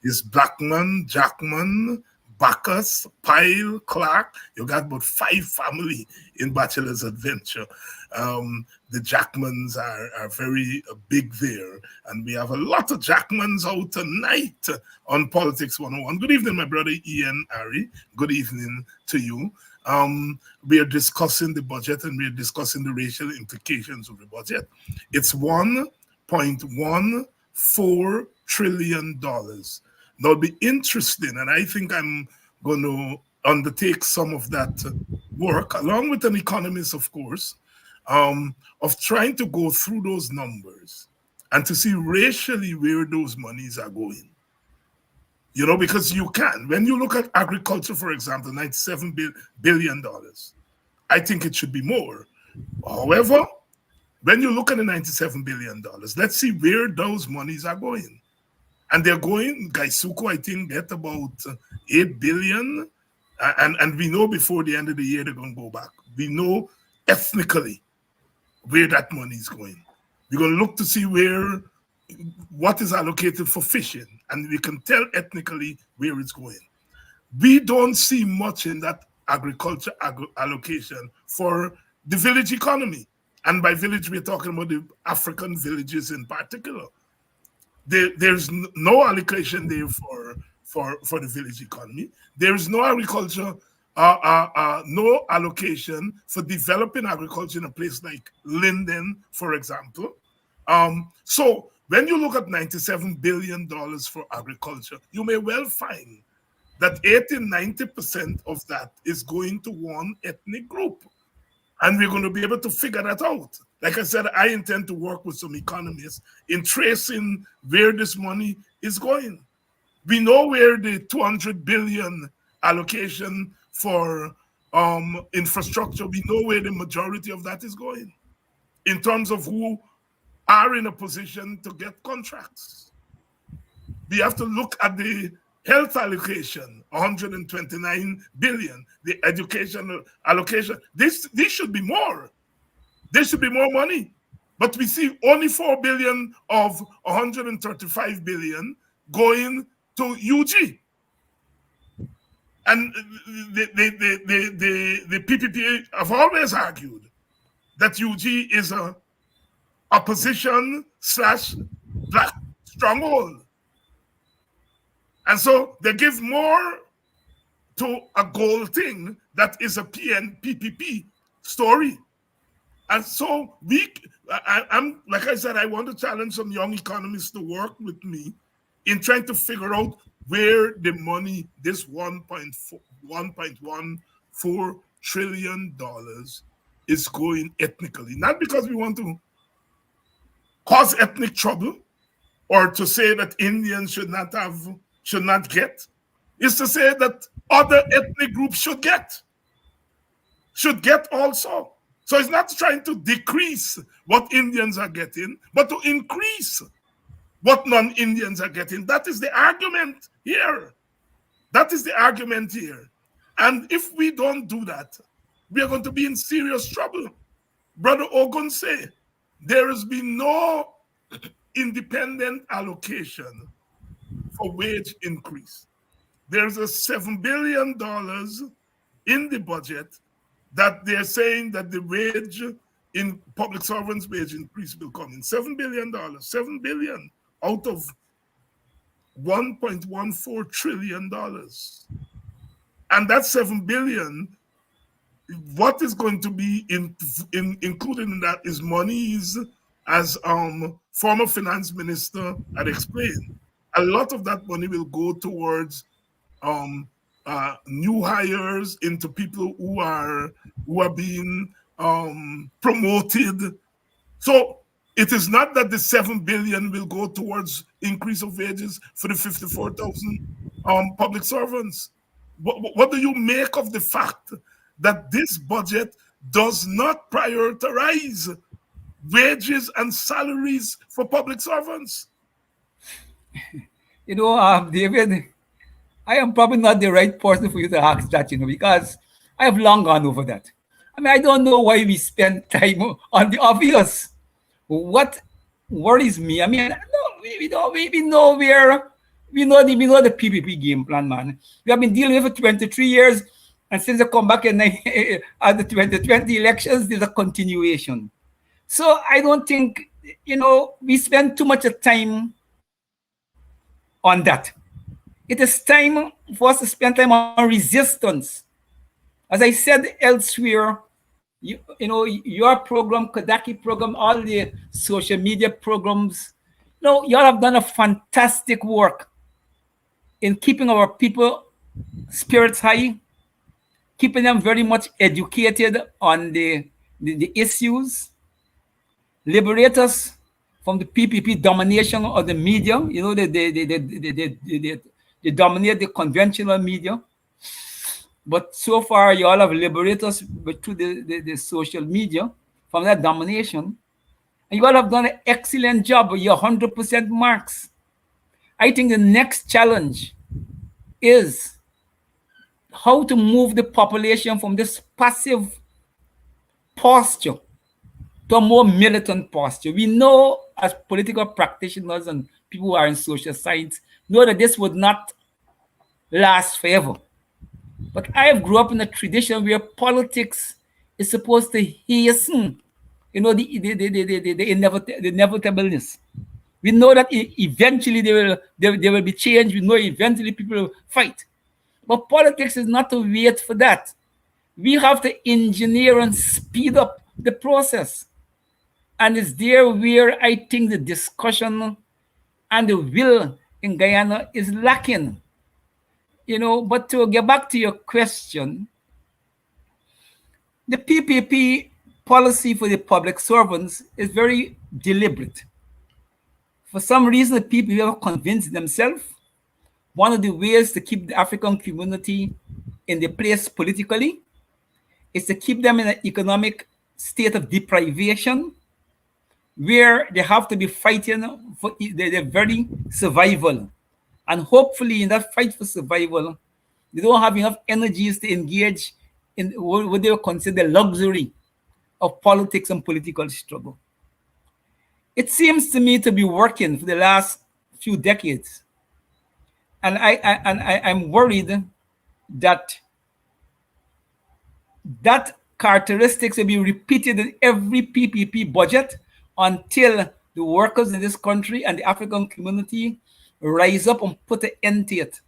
Speaker 1: is Blackman, Jackman, Bacchus, Pyle, Clark. You got about 5 family in Bachelor's Adventure. The Jackmans are very big there. And we have a lot of Jackmans out tonight on Politics 101. Good evening, my brother Ian Ari. Good evening to you. We are discussing the budget and we are discussing the racial implications of the budget. It's $1.14 trillion. Now, it'll be interesting, and I think I'm going to undertake some of that work, along with an economist, of course, of trying to go through those numbers and to see racially where those monies are going. You know, because you can. When you look at agriculture, for example, $97 billion, I think it should be more. However, when you look at the $97 billion, let's see where those monies are going. And they're going, Gaisuku, I think, get about $8 billion. And we know before the end of the year, they're going to go back. We know ethnically where that money is going. We're going to look to see what is allocated for fishing, and we can tell ethnically where it's going. We don't see much in that agriculture allocation for the village economy. And by village, we're talking about the African villages in particular. There's no allocation there for the village economy. There's no agriculture, no allocation for developing agriculture in a place like Linden, for example. So when you look at $97 billion for agriculture, you may well find that 80-90% of that is going to one ethnic group. And we're going to be able to figure that out. Like I said, I intend to work with some economists in tracing where this money is going. We know where the $200 billion allocation for infrastructure, we know where the majority of that is going in terms of who are in a position to get contracts. We have to look at the health allocation, $129 billion, the educational allocation. This should be more. There should be more money. But we see only $4 billion of $135 billion going to UG. And the PPP have always argued that UG is a opposition/black stronghold. And so they give more to a gold thing that is a PPP story. And so I'm like I said, I want to challenge some young economists to work with me in trying to figure out where the money, this $1.14 trillion is going ethnically. Not because we want to cause ethnic trouble or to say that Indians should not get. It's to say that other ethnic groups should get also. So it's not trying to decrease what Indians are getting, but to increase what non-Indians are getting. That is the argument here. And if we don't do that, we are going to be in serious trouble. Brother Ogunseye, there has been no independent allocation for wage increase. There's a $7 billion in the budget that they're saying that the wage in public servants' wage increase will come in. $7 billion, $7 billion out of $1.14 trillion. And that $7 billion, what is going to be included in that is monies, as former finance minister had explained. A lot of that money will go towards new hires into people who are being promoted. So it is not that the $7 billion will go towards increase of wages for the 54,000 public servants. What do you make of the fact that this budget does not prioritize wages and salaries for public servants?
Speaker 9: You know, David, I am probably not the right person for you to ask that, because I have long gone over that. I mean, I don't know why we spend time on the obvious. What worries me, I mean, we know the PPP game plan, man. We have been dealing with it for 23 years, and since they come back at the 2020 elections, there's a continuation. So I don't think, we spend too much time on that. It is time for us to spend time on resistance. As I said elsewhere, your program, Kodaki program, all the social media programs, y'all have done a fantastic work in keeping our people spirits high, keeping them very much educated on the the issues, liberate us from the PPP domination of the media. You know, they dominate the conventional media. But so far, you all have liberated us through the social media from that domination. And you all have done an excellent job with your 100% marks. I think the next challenge is how to move the population from this passive posture to a more militant posture. We know as political practitioners and people who are in social science know that this would not last forever. But I have grew up in a tradition where politics is supposed to hasten, you know, the inevitableness. We know that eventually there will be change. We know eventually people will fight. But politics is not to wait for that. We have to engineer and speed up the process. And it's there where I think the discussion and the will in Guyana is lacking. You know, but to get back to your question, the PPP policy for the public servants is very deliberate. For some reason, the people have convinced themselves one of the ways to keep the African community in the place politically is to keep them in an economic state of deprivation where they have to be fighting for their very survival. And hopefully in that fight for survival, they don't have enough energies to engage in what they would consider the luxury of politics and political struggle. It seems to me to be working for the last few decades. And I'm worried that that characteristics will be repeated in every PPP budget until the workers in this country and the African community rise up and put an end to it.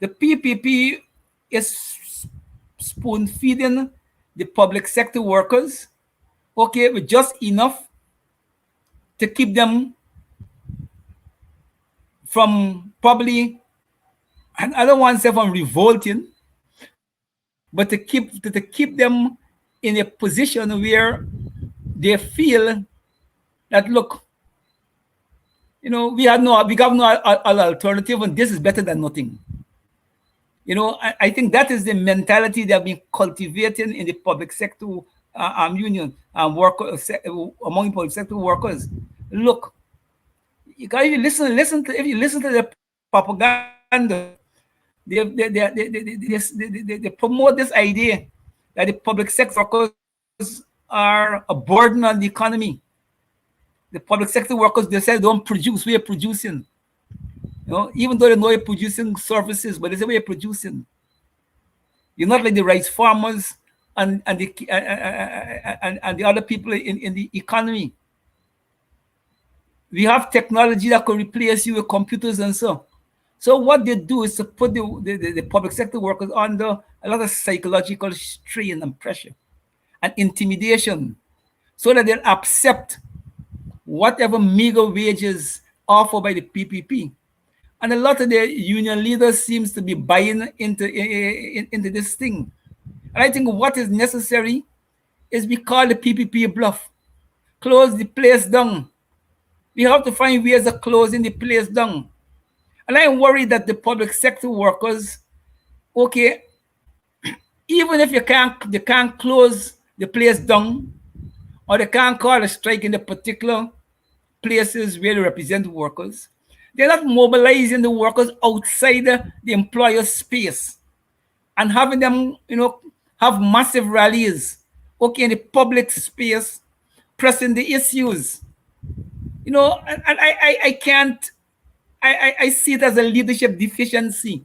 Speaker 9: The PPP is spoon feeding the public sector workers, okay, with just enough to keep them from probably, and I don't want to say from revolting, but to keep them in a position where they feel that, look, you know, we have no alternative, and this is better than nothing. You know, I think that is the mentality that have been cultivating in the public sector union among public sector workers. Look, if you listen to the propaganda, they promote this idea that the public sector workers are a burden on the economy. The public sector workers, they say, don't produce, we are producing. You know, even though they know you're producing services, but they say we're producing. You're not like the rice farmers and the other people in the economy. We have technology that could replace you with computers and so. So what they do is to put the public sector workers under a lot of psychological strain and pressure and intimidation so that they'll accept whatever meager wages offered by the PPP. And a lot of the union leaders seems to be buying into this thing. And I think what is necessary is we call the PPP bluff. Close the place down. We have to find ways of closing the place down. And I'm worried that the public sector workers, okay, even if they can't close the place down, or they can't call a strike in the particular places where they represent workers, they're not mobilizing the workers outside the employer space and having them, you know, have massive rallies, okay, in the public space, pressing the issues. You know, and I see it as a leadership deficiency.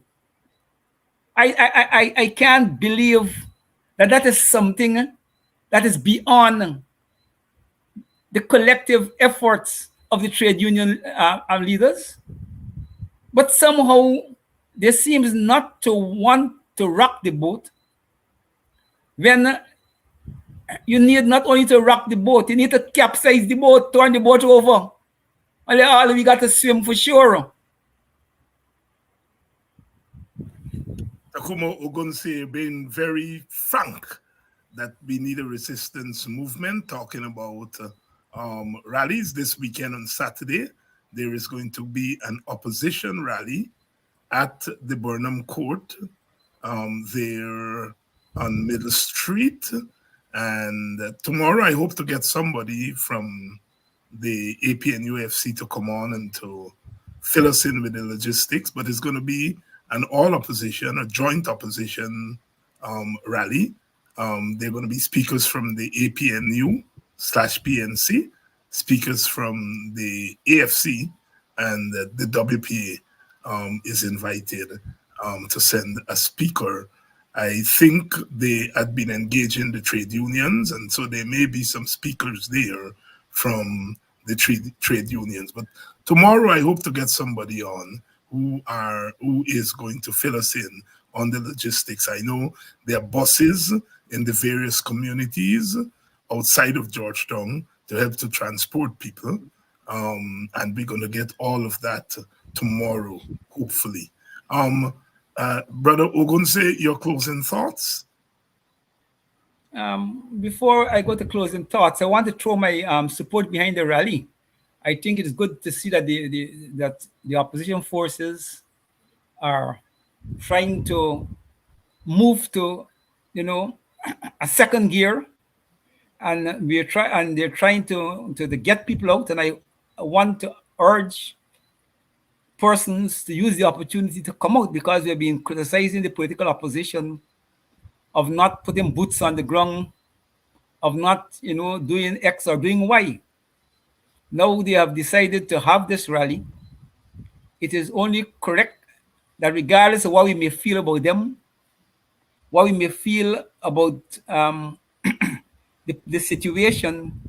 Speaker 9: I can't believe that is something that is beyond the collective efforts of the trade union leaders. But somehow they seems not to want to rock the boat when you need not only to rock the boat, you need to capsize the boat, turn the boat over. And all we got to swim for sure.
Speaker 1: Tacuma Ogunseye being very frank that we need a resistance movement, talking about rallies this weekend on Saturday. There is going to be an opposition rally at the Burnham Court there on Middle Street. And tomorrow I hope to get somebody from the APNUFC to come on and to fill us in with the logistics, but it's going to be an all opposition, a joint opposition rally. There are going to be speakers from the APNU/PNC, speakers from the AFC, and the WPA is invited to send a speaker. I think they had been engaging the trade unions, and so there may be some speakers there from the trade unions. But tomorrow I hope to get somebody on who is going to fill us in on the logistics. I know there are buses in the various communities outside of Georgetown to help to transport people. And we're going to get all of that tomorrow, hopefully. Brother Ogunseye, your closing thoughts?
Speaker 9: Before I go to closing thoughts, I want to throw my support behind the rally. I think it is good to see that the opposition forces are trying to move to, a second gear, and they're trying to get people out. And I want to urge persons to use the opportunity to come out, because we've been criticizing the political opposition of not putting boots on the ground, of not, doing X or doing Y. Now they have decided to have this rally. It is only correct that regardless of what we may feel about them, what we may feel about the situation,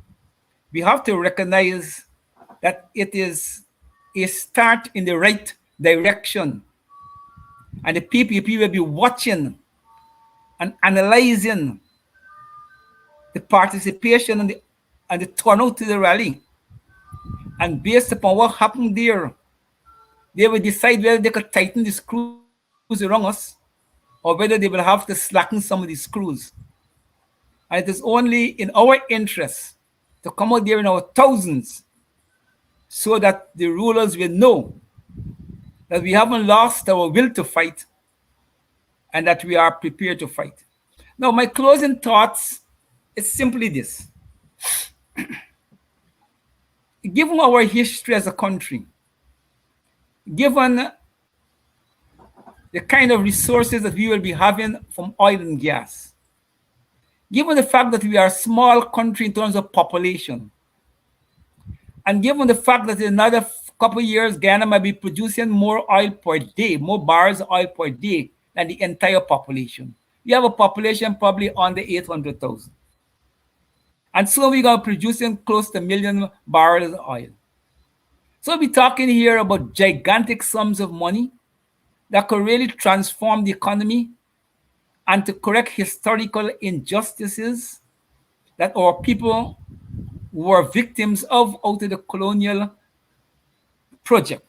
Speaker 9: we have to recognize that it is a start in the right direction. And the PPP will be watching and analyzing the participation and the turnout to the rally. And based upon what happened there, they will decide whether they could tighten the screws around us or whether they will have to slacken some of the screws. And it is only in our interest to come out there in our thousands so that the rulers will know that we haven't lost our will to fight and that we are prepared to fight. Now, my closing thoughts is simply this. Given our history as a country, given the kind of resources that we will be having from oil and gas, given the fact that we are a small country in terms of population, and given the fact that in another couple of years, Guyana might be producing more oil per day, more barrels of oil per day than the entire population. We have a population probably under 800,000. And so we're going to be producing close to 1 million barrels of oil. So we're talking here about gigantic sums of money that could really transform the economy and to correct historical injustices that our people were victims of out of the colonial project.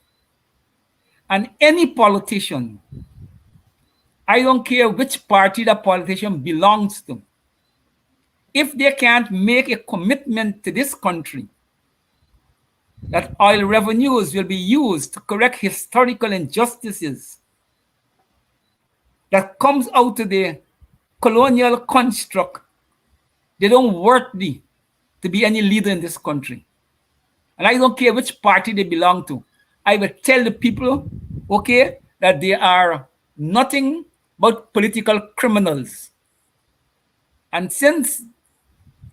Speaker 9: And any politician, I don't care which party that politician belongs to, if they can't make a commitment to this country that oil revenues will be used to correct historical injustices that comes out of the colonial construct, they don't worthy to be any leader in this country. And I don't care which party they belong to. I will tell the people, okay, that they are nothing but political criminals. And since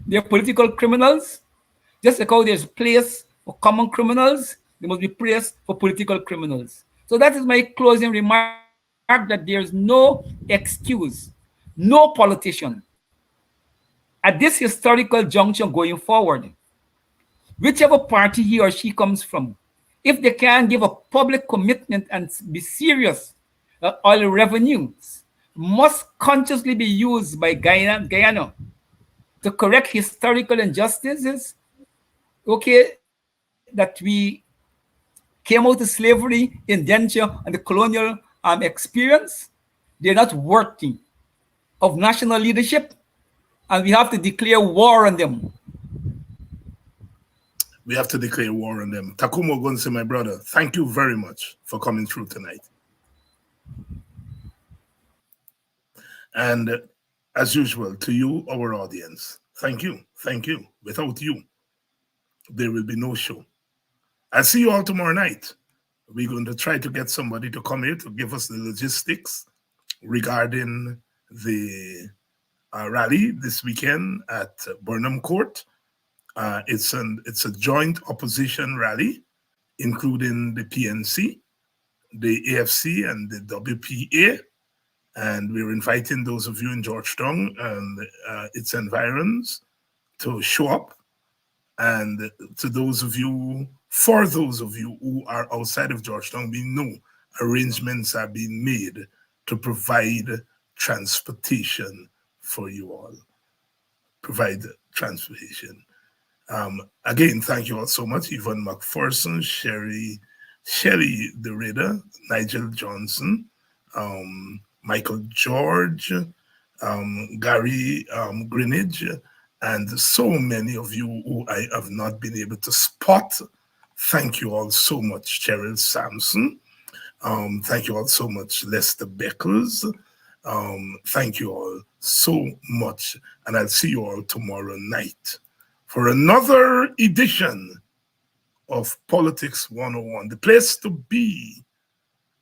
Speaker 9: they're political criminals, just like how there's a place for common criminals, there must be place for political criminals. So that is my closing remark, that there's no excuse, no politician at this historical juncture going forward, whichever party he or she comes from, if they can give a public commitment and be serious, oil revenues must consciously be used by Guyana to correct historical injustices, okay, that we came out of slavery, indenture, and the colonial experience. They're not worthy of national leadership. and we have to declare war on them.
Speaker 1: We have to declare war on them. Tacuma Ogunseye, my brother, thank you very much for coming through tonight. And as usual, to you, our audience, thank you. Thank you. Without you, there will be no show. I'll see you all tomorrow night. We're going to try to get somebody to come here to give us the logistics regarding the rally this weekend at Burnham Court. It's a joint opposition rally, including the PNC, the AFC, and the WPA. And we're inviting those of you in Georgetown and its environs to show up. And to those of you, for those of you who are outside of Georgetown, we know arrangements are being made to provide transportation for you all. Provide transportation. Again, thank you all so much. Yvonne McPherson, Shelly DeRida, Nigel Johnson, Michael George, Gary Greenidge, and so many of you who I have not been able to spot. Thank you all so much, Cheryl Sampson. Thank you all so much, Lester Beckles. Thank you all so much. And I'll see you all tomorrow night for another edition of Politics 101, the place to be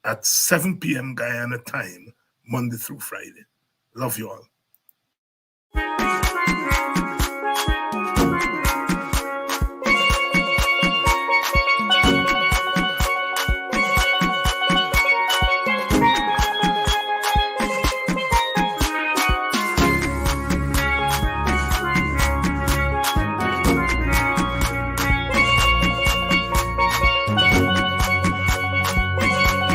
Speaker 1: at 7 p.m. Guyana time, Monday through Friday. Love you all.